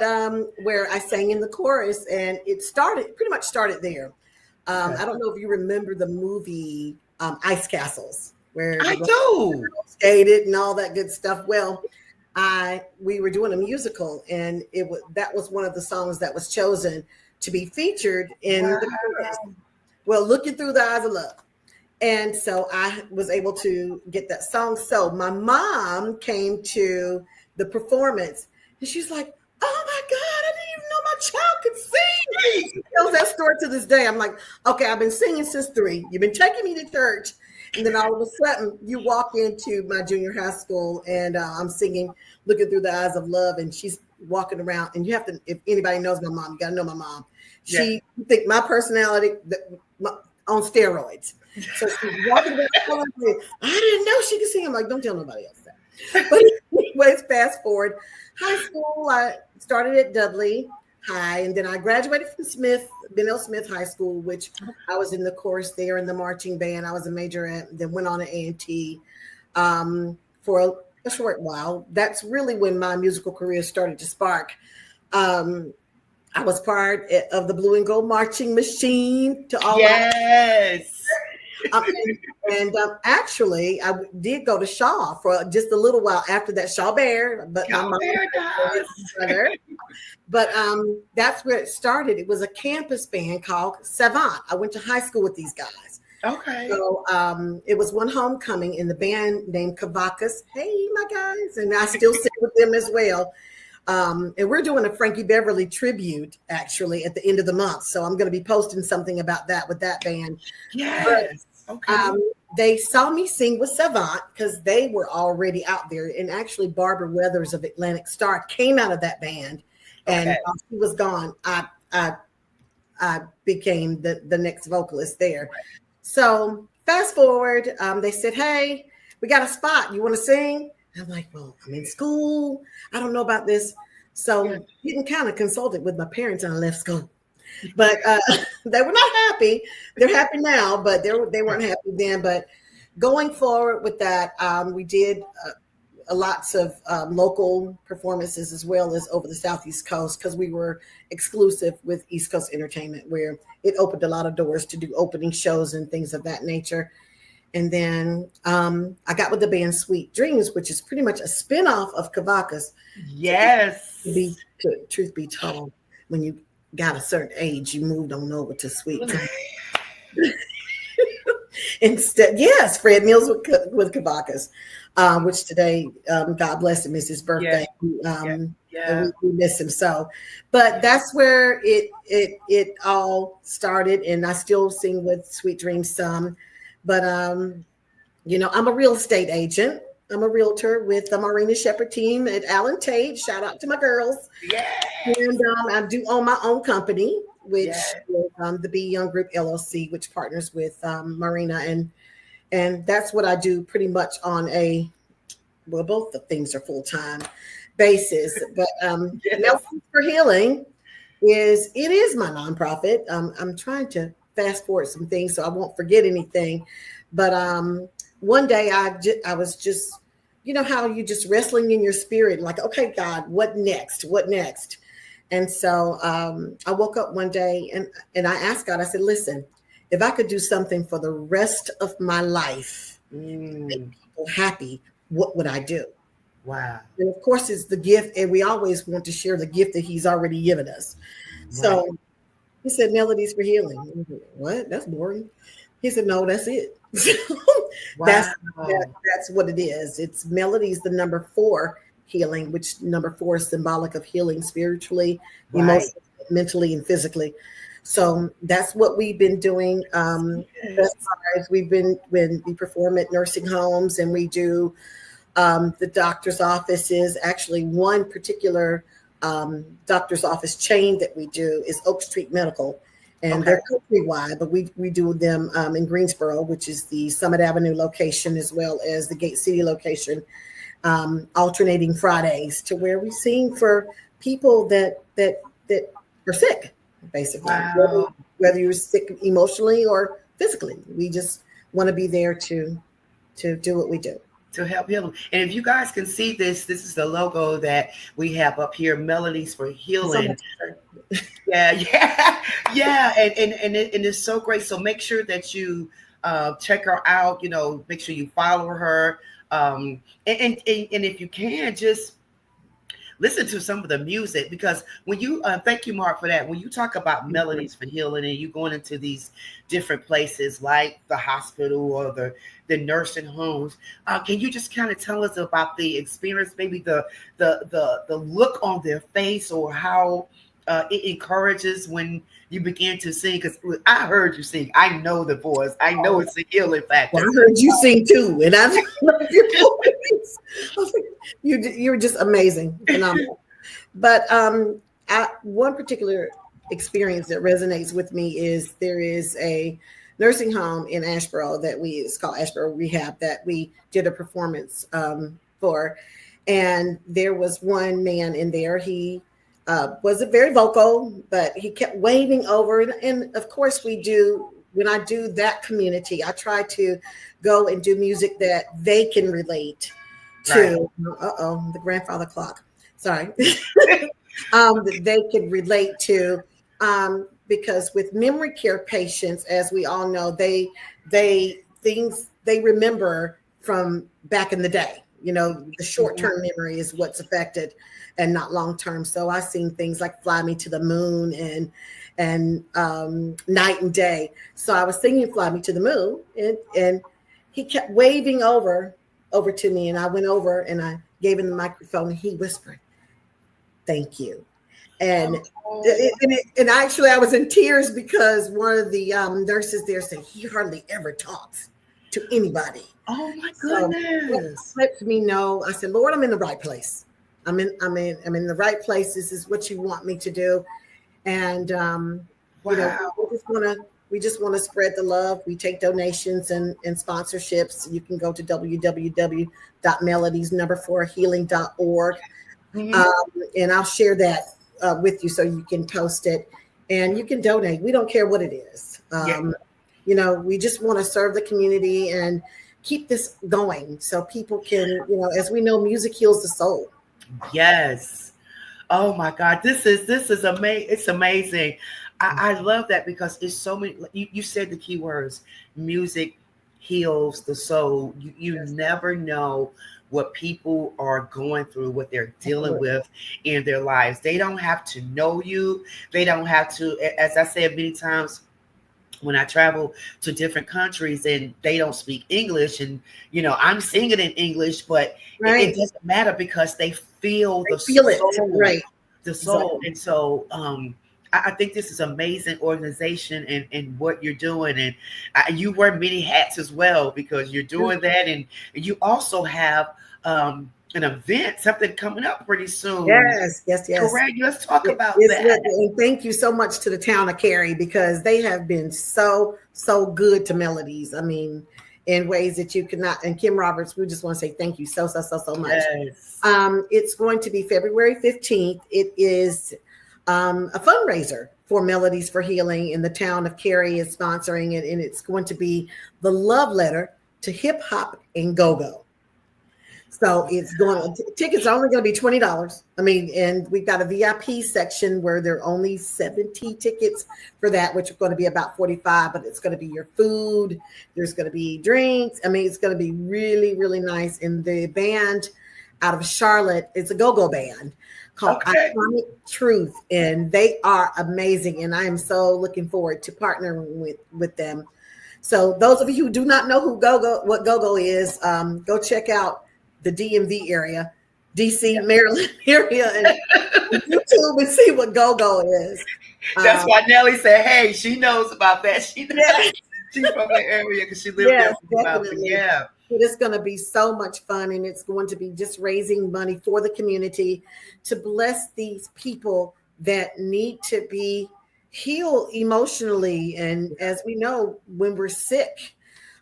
where I sang in the chorus, and it pretty much started there. I don't know if you remember the movie Ice Castles, where I do skated and all that good stuff. Well, we were doing a musical, and that was one of the songs that was chosen to be featured in the chorus. Well, Looking Through the Eyes of Love. And so I was able to get that song. So my mom came to the performance, and she's like, "Oh my God, I didn't even know my my child could sing. She tells that story to this day. I'm like, okay, I've been singing since 3. You've been taking me to church. And then all of a sudden, you walk into my junior high school, and I'm singing Looking Through the Eyes of Love, and she's walking around. And you have to, if anybody knows my mom, you got to know my mom. She think my personality on steroids. So she's walking around. I didn't know she could sing. I'm like, don't tell nobody else that. But anyways, fast forward. High school, I started at Dudley High, and then I graduated from Benell Smith High School, which I was in the chorus there in the marching band. I was a major at, then went on to A&T for a short while. That's really when my musical career started to spark. I was part of the Blue and Gold Marching Machine to all. Yes. Actually, I did go to Shaw for just a little while after that, Shaw Bear, but my mom brother. But that's where it started. It was a campus band called Savant. I went to high school with these guys. Okay. So it was one homecoming in the band named Cavacus. Hey, my guys, and I still sing with them as well. And we're doing a Frankie Beverly tribute actually at the end of the month. So I'm going to be posting something about that with that band. Yes. But, okay. They saw me sing with Savant because they were already out there. And actually Barbara Weathers of Atlantic Star came out of that band. And while she was gone, I became the next vocalist there. So fast forward, they said, hey, we got a spot. You want to sing? I'm like, well, I'm in school. I don't know about this. So getting kind of consulted with my parents and I left school. But they were not happy. They're happy now, but they weren't happy then. But going forward with that, we did lots of local performances as well as over the Southeast Coast because we were exclusive with East Coast Entertainment, where it opened a lot of doors to do opening shows and things of that nature. And then I got with the band Sweet Dreams, which is pretty much a spinoff of Cavacus. Yes. Truth be told, when you got a certain age, you moved on over to Sweet Dreams. Instead, yes, Fred Mills with Cavacus, which today, God bless him, is his birthday. And we miss him so. But that's where it all started, and I still sing with Sweet Dreams some. But, I'm a real estate agent. I'm a realtor with the Marina Shepherd team at Allen Tate. Shout out to my girls. Yeah. And I do own my own company, which is the Be Young Group LLC, which partners with Marina. And that's what I do pretty much on both the things are full-time basis. But Melodies for Healing is my nonprofit. I'm trying to fast forward some things so I won't forget anything. But one day I was just, how you just wrestling in your spirit, like, okay, God, what next? What next? And so I woke up one day and I asked God, I said, listen, if I could do something for the rest of my life, make people happy, what would I do? Wow. And of course, it's the gift. And we always want to share the gift that he's already given us. Right. So he said, Melodies for Healing. Said, what? That's boring. He said, no, that's it. Wow. That's what it is. It's Melodies, the number 4 healing, which number 4 is symbolic of healing spiritually, emotionally, mentally, and physically. So that's what we've been doing. We perform at nursing homes and we do the doctor's offices. Actually, one particular doctor's office chain that we do is Oak Street Medical, and they're countrywide, but we do them in Greensboro, which is the Summit Avenue location, as well as the Gate City location, alternating Fridays, to where we sing for people that are sick, basically. Wow. Whether you're sick emotionally or physically, we just want to be there to do what we do. To help heal them. And if you guys can see this is the logo that we have up here, Melodies for Healing. And it's so great. So make sure that you check her out, make sure you follow her. And if you can, just listen to some of the music, because when you thank you, Mark, for that. When you talk about Melodies for Healing and you going into these different places like the hospital or the nursing homes, can you just kind of tell us about the experience, maybe the look on their face, or how it encourages when you begin to sing, because I heard you sing. I know the voice. I know it's a healing factor. Well, I heard you sing too, and I love your voice. I was like, you're just amazing, phenomenal. But one particular experience that resonates with me is there is a nursing home in Asheboro it's called Asheboro Rehab, that we did a performance for, and there was one man in there. He wasn't very vocal, but he kept waving over, and of course we do. When I do that community, I try to go and do music that they can relate to. Right. The grandfather clock. Sorry. That they could relate to, because with memory care patients, as we all know, they remember from back in the day. You know, the short-term memory is what's affected, and not long-term. So I've seen things like "Fly Me to the Moon" and "Night and Day." So I was singing "Fly Me to the Moon," and he kept waving over to me, and I went over and I gave him the microphone, and he whispered, "Thank you." And and actually I was in tears, because one of the nurses there said he hardly ever talks to anybody. Oh my goodness. So lets me know. I said, "Lord, I'm in the right place. I'm in the right place. This is what you want me to do." And wow. You know, we just want to spread the love. We take donations and sponsorships. You can go to www.melodies4healing.org. And I'll share that with you so you can post it, and you can donate. We don't care what it is. You know, we just want to serve the community and keep this going so people can, you know, as we know, music heals the soul. Yes. Oh my God. This is amazing. It's amazing. I love that, because it's so many. You said the key words: music heals the soul. You never know what people are going through, what they're dealing with in their lives. They don't have to know you. They don't have to, as I said many times, when I travel to different countries and they don't speak English, and you know, I'm singing in English, but it doesn't matter, because they feel the soul, the soul. Exactly. And so I think this is amazing organization and what you're doing, and you wear many hats as well, because you're doing that, and you also have an event, something coming up pretty soon. Yes. Correct. Let's talk about that. And thank you so much to the town of Cary, because they have been so good to Melodies. I mean, in ways that you cannot. And Kim Roberts, we just want to say thank you so much. Yes. It's going to be February 15th. It is a fundraiser for Melodies for Healing, in the town of Cary is sponsoring it, and it's going to be the love letter to hip hop and go-go. So tickets are only going to be $20. I mean, and we've got a VIP section where there are only 70 tickets for that, which are going to be about 45, but it's going to be your food. There's going to be drinks. I mean, it's going to be really, really nice. And the band out of Charlotte, it's a go-go band called Iconic Truth, and they are amazing. And I am so looking forward to partnering with them. So those of you who do not know what go-go is, go check out the DMV area, DC, Maryland area, and YouTube, and see what go-go is. That's why Nellie said, "Hey, she knows about that. She's from the area because she lived there for about a year." But it's going to be so much fun, and it's going to be just raising money for the community to bless these people that need to be healed emotionally. And as we know, when we're sick,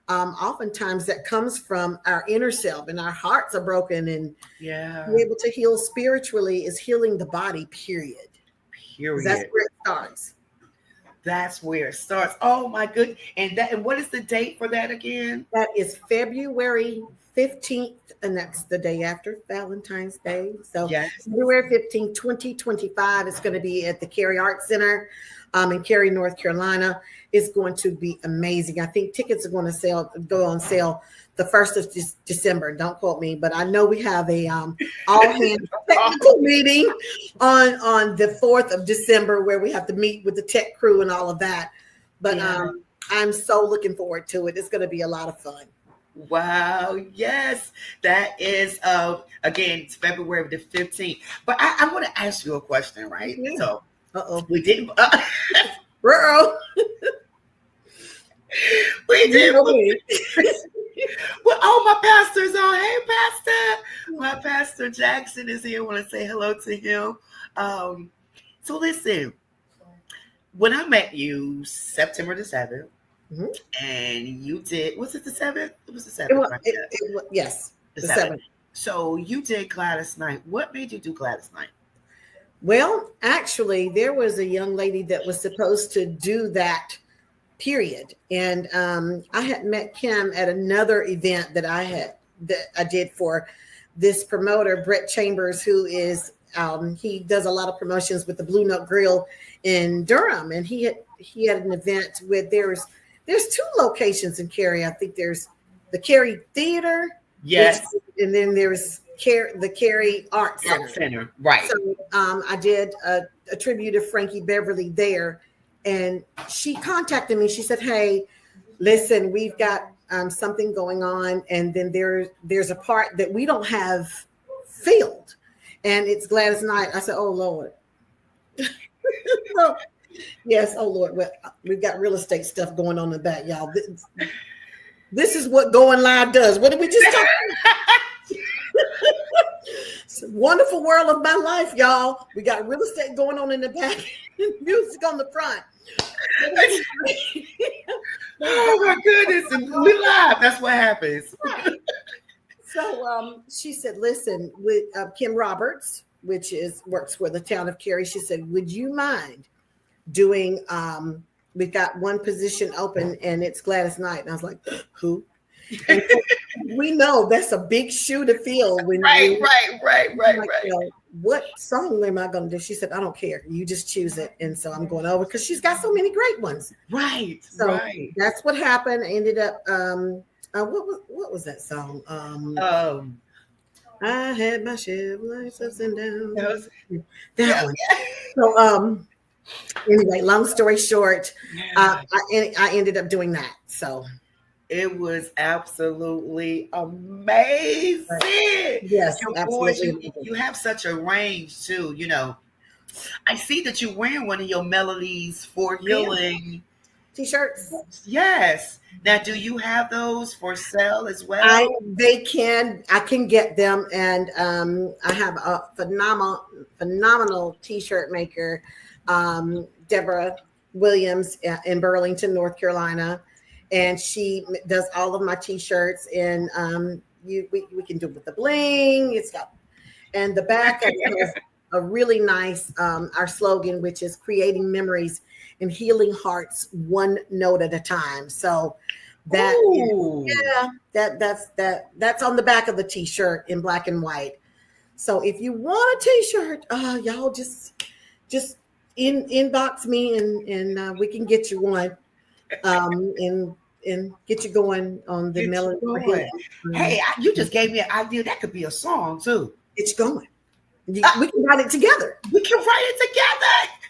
oftentimes that comes from our inner self, and our hearts are broken, and be able to heal spiritually is healing the body, period. That's where it starts. That's where it starts. Oh my goodness. And what is the date for that again? That is February 15th, and that's the day after Valentine's Day. So February 15th, 2025, it's going to be at the Cary Arts Center in Cary, North Carolina. It's going to be amazing. I think tickets are going to go on sale the 1st of December. Don't quote me, but I know we have a all hands technical meeting on the 4th of December where we have to meet with the tech crew and all of that. But I'm so looking forward to it. It's going to be a lot of fun. Wow. Yes, that is, again, it's February the 15th. But I want to ask you a question, right? Yeah. So Uh-oh. We didn't. Ruh-oh. We didn't. Me. Well, oh, my pastor's on. Hey, Pastor. My Pastor Jackson is here. I want to say hello to him. So listen, when I met you September the 7th, and you did, was it the 7th? It was the 7th, right? Yes, the 7th. So you did Gladys Knight. What made you do Gladys Knight? Well, actually, there was a young lady that was supposed to do that period. And I had met Kim at another event that I did for this promoter, Brett Chambers, who is he does a lot of promotions with the Blue Note Grill in Durham. And he had an event with there's 2 locations in Cary. I think there's the Cary Theater. Yes. And then there's the Cary Art Center. Right. So I did a tribute to Frankie Beverly there. And she contacted me. She said, "Hey, listen, we've got something going on. And then there's a part that we don't have filled. And it's Gladys Knight." I said, "Oh, Lord." So, yes, oh, Lord. Well, we've got real estate stuff going on in the back, y'all. This is what going live does. What did we just talk about? It's a wonderful world of my life, y'all. We got real estate going on in the back, music on the front. Oh my goodness! And we live. That's what happens. So she said, "Listen, with Kim Roberts, which works for the town of Cary," she said, "Would you mind doing? We've got one position open, and it's Gladys Knight." And I was like, "Who?" And so we know that's a big shoe to fill. Right. You know, what song am I going to do? She said, "I don't care. You just choose it." And so I'm going over because she's got so many great ones. Right. So that's what happened. I ended up, what was that song? I had my share of life's ups and downs. That one. So anyway, long story short, I ended up doing that. So it was absolutely amazing. Yes, absolutely. You have such a range too. You know, I see that you're wearing one of your Melodies for Healing T-shirts. Yes. Now, do you have those for sale as well? I can get them, and I have a phenomenal T-shirt maker, Deborah Williams in Burlington, North Carolina. And she does all of my T-shirts, and we can do it with the bling. It's got, and the back of it has a really nice our slogan, which is creating memories and healing hearts one note at a time. So that's on the back of the T-shirt in black and white. So if you want a T-shirt, y'all just inbox me and we can get you one. And get you going on the melody. Hey, you just gave me an idea. That could be a song too. It's going. We can write it together. We can write it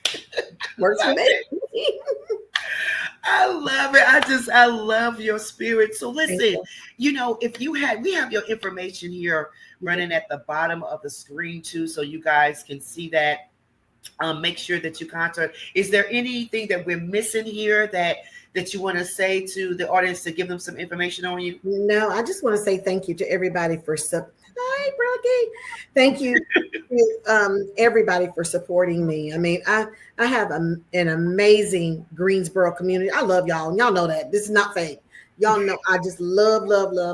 together. Works for me. I love it. I love your spirit. So listen, we have your information here running at the bottom of the screen too, so you guys can see that. Make sure that you contact. Is there anything that we're missing here that you want to say to the audience to give them some information on you? No, I just want to say thank you to everybody for Hi, Brookie. Thank you to everybody for supporting me. I mean, I have an amazing Greensboro community. I love y'all, and y'all know that. This is not fake. Y'all know I just love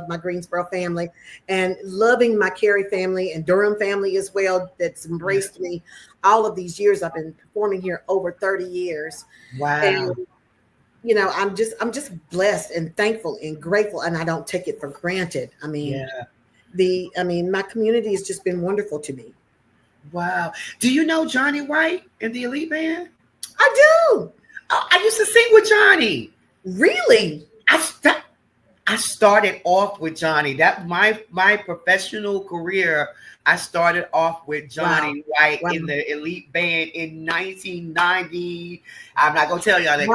my Greensboro family, and loving my Cary family and Durham family as well, that's embraced me all of these years. I've been performing here over 30 years. Wow. And, I'm just blessed and thankful and grateful, and I don't take it for granted. I mean, my community has just been wonderful to me. Wow. Do you know Johnny White in the Elite Band? I do. Oh, I used to sing with Johnny. Really? I started off with Johnny. That my professional career. I started off with Johnny White in the Elite Band in 1990. I'm not gonna tell y'all that.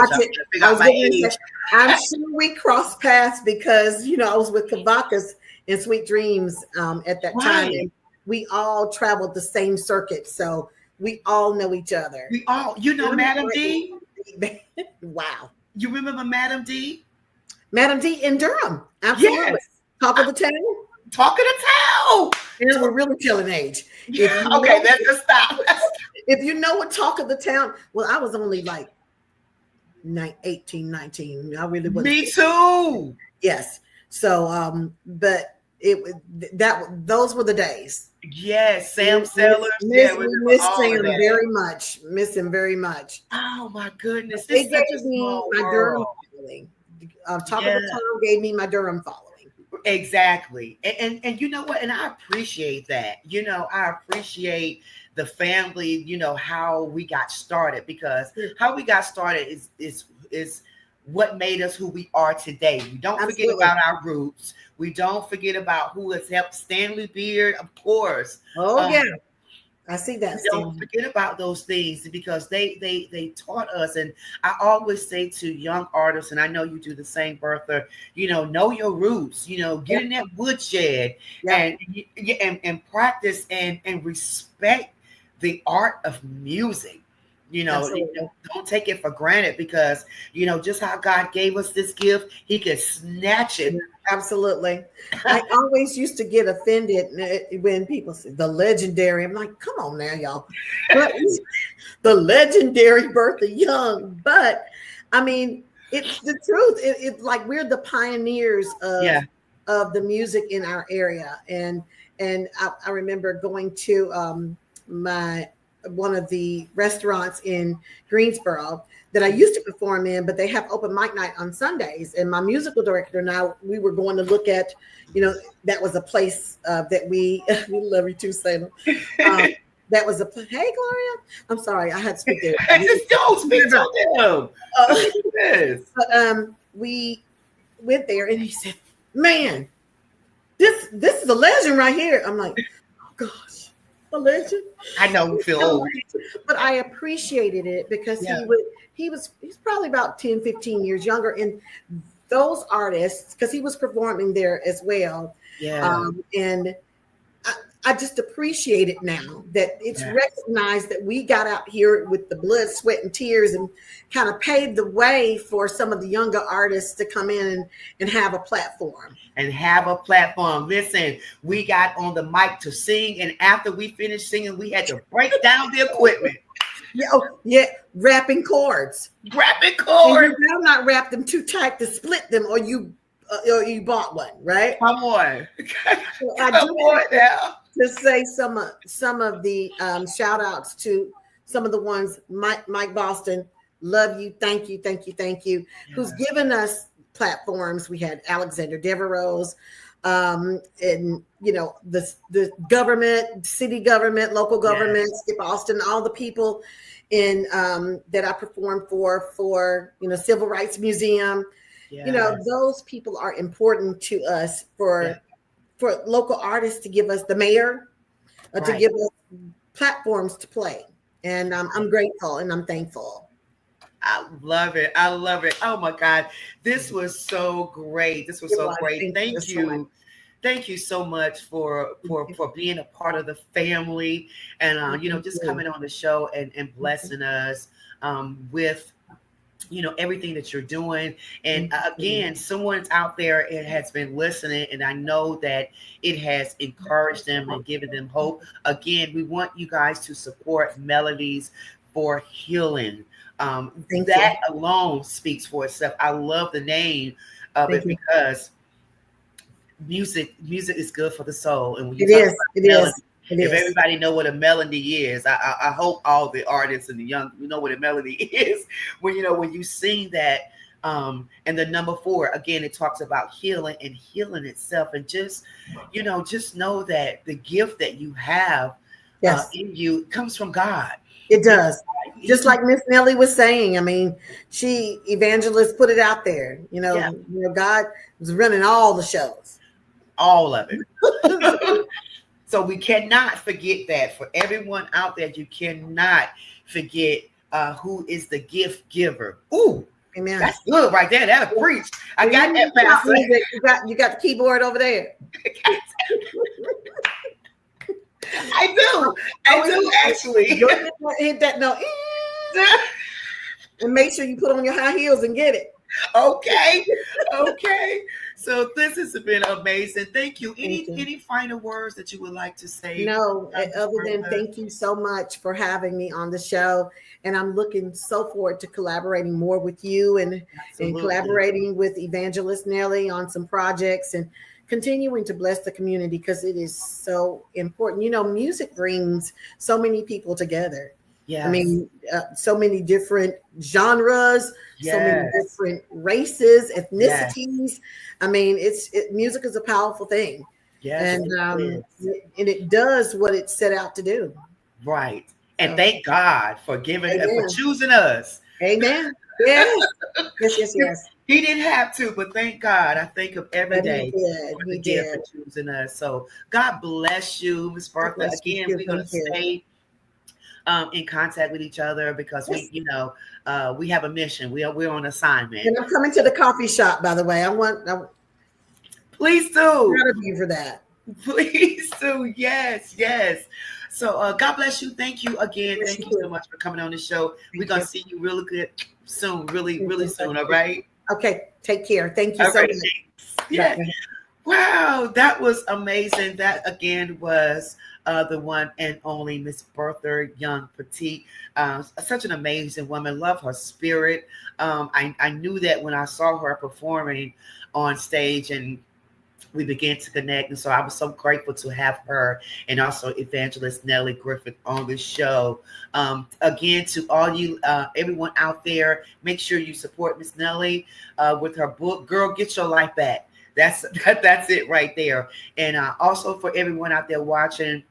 I'm sure we crossed paths because I was with Kavakas and Sweet Dreams at that time, and we all traveled the same circuit. So we all know each other. We all, Madam D. Wow. You remember Madam D? Madam D in Durham. Absolutely. Yes. Talk of the town. Talk of the town. And we're really telling age. Okay, let's just stop. If you know what Talk of the Town, well, I was only like 18, 19. I really was. Me too. Yes. So, but those were the days. Yes, Sam Sellers. Miss Sam very much. Miss him very much. Oh my goodness. They gave me my Durham following. Talk of the Town gave me my Durham following. Exactly. And you know what? And I appreciate that. I appreciate the family, how we got started, because how we got started is what made us who we are today. We don't forget about our roots. We don't forget about who has helped. Stanley Beard, of course. Oh, yeah. I see that. Don't forget about those things, because they taught us. And I always say to young artists, and I know you do the same, Bertha, know your roots, get in that woodshed and practice and respect the art of music. Don't take it for granted, because just how God gave us this gift, he could snatch it. Absolutely. I always used to get offended when people say the legendary. I'm like, come on now, y'all. But the legendary Bertha Young. But I mean, it's the truth. It's like we're the pioneers of the music in our area. And I remember going to one of the restaurants in Greensboro that I used to perform in, but they have open mic night on Sundays. And my musical director and I, we were going to look at, that was a place that we love you too, Salem. That was hey, Gloria. I'm sorry, I had to speak there. Don't speak to them. But we went there and he said, man, this is a legend right here. I'm like, oh gosh. A legend. I know we feel old, but I appreciated it because he's probably about 10, 15 years younger. And those artists, because he was performing there as well. Yeah. And I just appreciate it now that it's recognized that we got out here with the blood, sweat, and tears and kind of paved the way for some of the younger artists to come in and have a platform. Listen, we got on the mic to sing, and after we finished singing, we had to break down the equipment. Wrapping chords. And you better not wrap them too tight to split them, or you bought one, right? Come on. I do want to say some of the shout outs to some of the ones. Mike Boston, love you, thank you, who's given us platforms. We had Alexander Devereaux, and the government, city government, local government, Skip Austin, all the people in that I performed for Civil Rights Museum. Those people are important to us for local artists to give us the mayor, to give us platforms to play. And I'm grateful and I'm thankful. I love it. Oh my God. This was so great. Great. Thank you. Thank you so much for being a part of the family and just coming on the show and blessing us with everything that you're doing. And again, someone's out there and has been listening, and I know that it has encouraged them and given them hope. Again, we want you guys to support Melodies for Healing. That alone speaks for itself. I love the name of it because music is good for the soul. And when you talk about melody, if everybody know what a melody is, I hope all the artists and the young know what a melody is. When you sing that, and the number 4 again, it talks about healing and healing itself, and just know that the gift that you have in you comes from God. It does. Just like Miss Nellie was saying, I mean, she evangelist put it out there. God was running all the shows, all of it. So we cannot forget that. For everyone out there, you cannot forget who is the gift giver. Ooh, amen. That's good right there. That'll preach. I got that, Pastor. You got the keyboard over there. I do actually. Hit that note. And make sure you put on your high heels and get it. Okay. So this has been amazing. Thank you. Any final words that you would like to say? No, other than thank you so much for having me on the show. And I'm looking so forward to collaborating more with you and collaborating with Evangelist Nelly on some projects and continuing to bless the community because it is so important. You know, music brings so many people together. Yes. I mean, so many different genres, so many different races, ethnicities. Yes. I mean, music is a powerful thing. Yes, and it does what it set out to do. Right. And thank God for giving us, for choosing us. Amen. Yes. Yes. He didn't have to, but thank God. I think of every day for choosing us. So God bless you, Ms. Bertha. Again, we're going to stay in contact with each other because we have a mission. We're on assignment. And I'm coming to the coffee shop, by the way. Please do. Proud of you for that. Please do. Yes. So God bless you. Thank you again. Thank you so much for coming on the show. We're gonna see you really good soon, really soon. All right. Okay. Take care. Thank you so much. Yeah. Wow, that was amazing. That again was the one and only Miss Bertha Young Petit. Such an amazing woman. Love her spirit. I knew that when I saw her performing on stage and we began to connect. And so I was so grateful to have her and also Evangelist Nelly Griffith on the show. Again, to all you, everyone out there, make sure you support Miss Nelly with her book, Girl, Get Your Life Back. That's it right there. And also for everyone out there watching,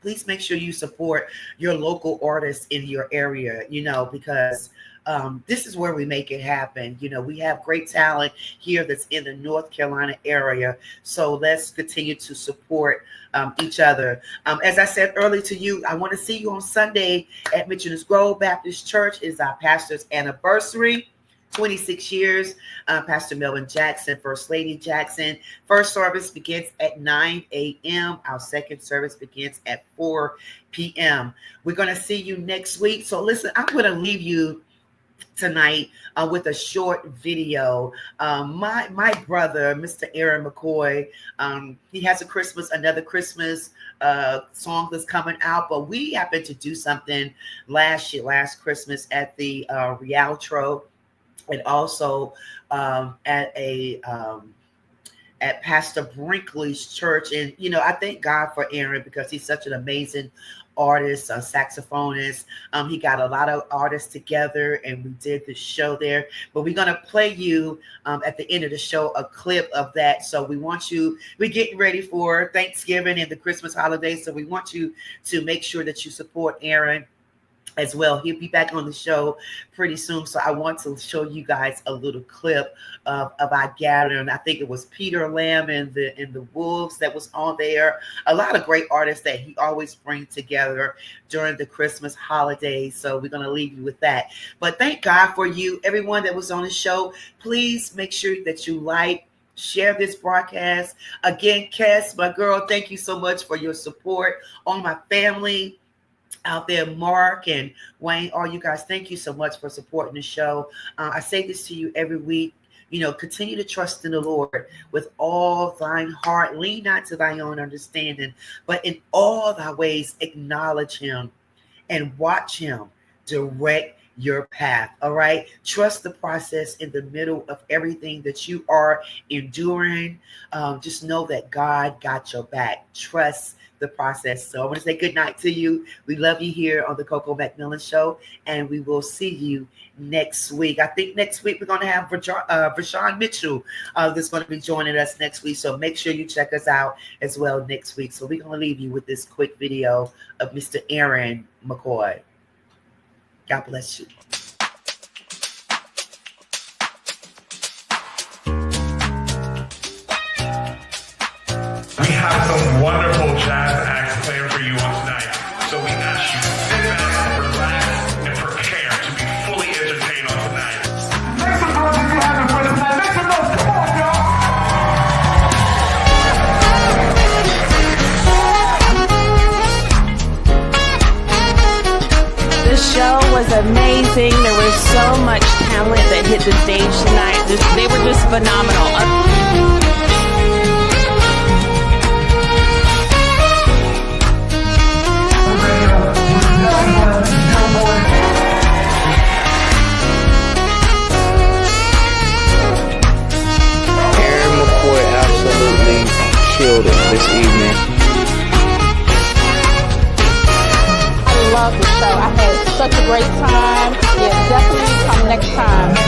please make sure you support your local artists in your area, because this is where we make it happen. We have great talent here that's in the North Carolina area. So let's continue to support each other. As I said earlier to you, I want to see you on Sunday at Mitchell's Grove Baptist Church. It's our pastor's anniversary. 26 years, Pastor Melvin Jackson, First Lady Jackson. First service begins at 9 a.m. Our second service begins at 4 p.m. We're going to see you next week. So listen, I'm going to leave you tonight with a short video. My brother, Mr. Aaron McCoy, he has another Christmas song that's coming out, but we happened to do something last Christmas at the Rialto. And also at Pastor Brinkley's church. And, I thank God for Aaron because he's such an amazing artist, a saxophonist. He got a lot of artists together and we did the show there. But we're going to play you at the end of the show a clip of that. So we're getting ready for Thanksgiving and the Christmas holidays. So we want you to make sure that you support Aaron as well. He'll be back on the show pretty soon. So I want to show you guys a little clip of our gathering. I think it was Peter Lamb and the Wolves that was on there. A lot of great artists that he always brings together during the Christmas holidays. So we're going to leave you with that. But thank God for you, everyone that was on the show. Please make sure that you share this broadcast. Again, Cass, my girl, thank you so much for your support. All my family out there, Mark and Wayne, all you guys, thank you so much for supporting the show. I say this to you every week. Continue to trust in the Lord with all thine heart. Lean not to thine own understanding, but in all thy ways acknowledge him and watch him direct your path. All right. Trust the process in the middle of everything that you are enduring. Just know that God got your back. Trust the process. So I want to say good night to you. We love you here on the Coco McMillan Show, and we will see you next week. I think next week we're going to have Rashawn Mitchell that's going to be joining us next week. So make sure you check us out as well next week. So we're going to leave you with this quick video of Mr. Aaron McCoy. God bless you. We have some wonderful jazz acts playing for you on tonight. So we ask you to sit back, relax, and prepare to be fully entertained on tonight. Make some noise if you're having fun tonight. Make some noise. Come on, y'all. that hit the stage tonight. They were just phenomenal. Absolutely killed it this evening. I love the show. I had such a great time. Yeah, definitely come next time.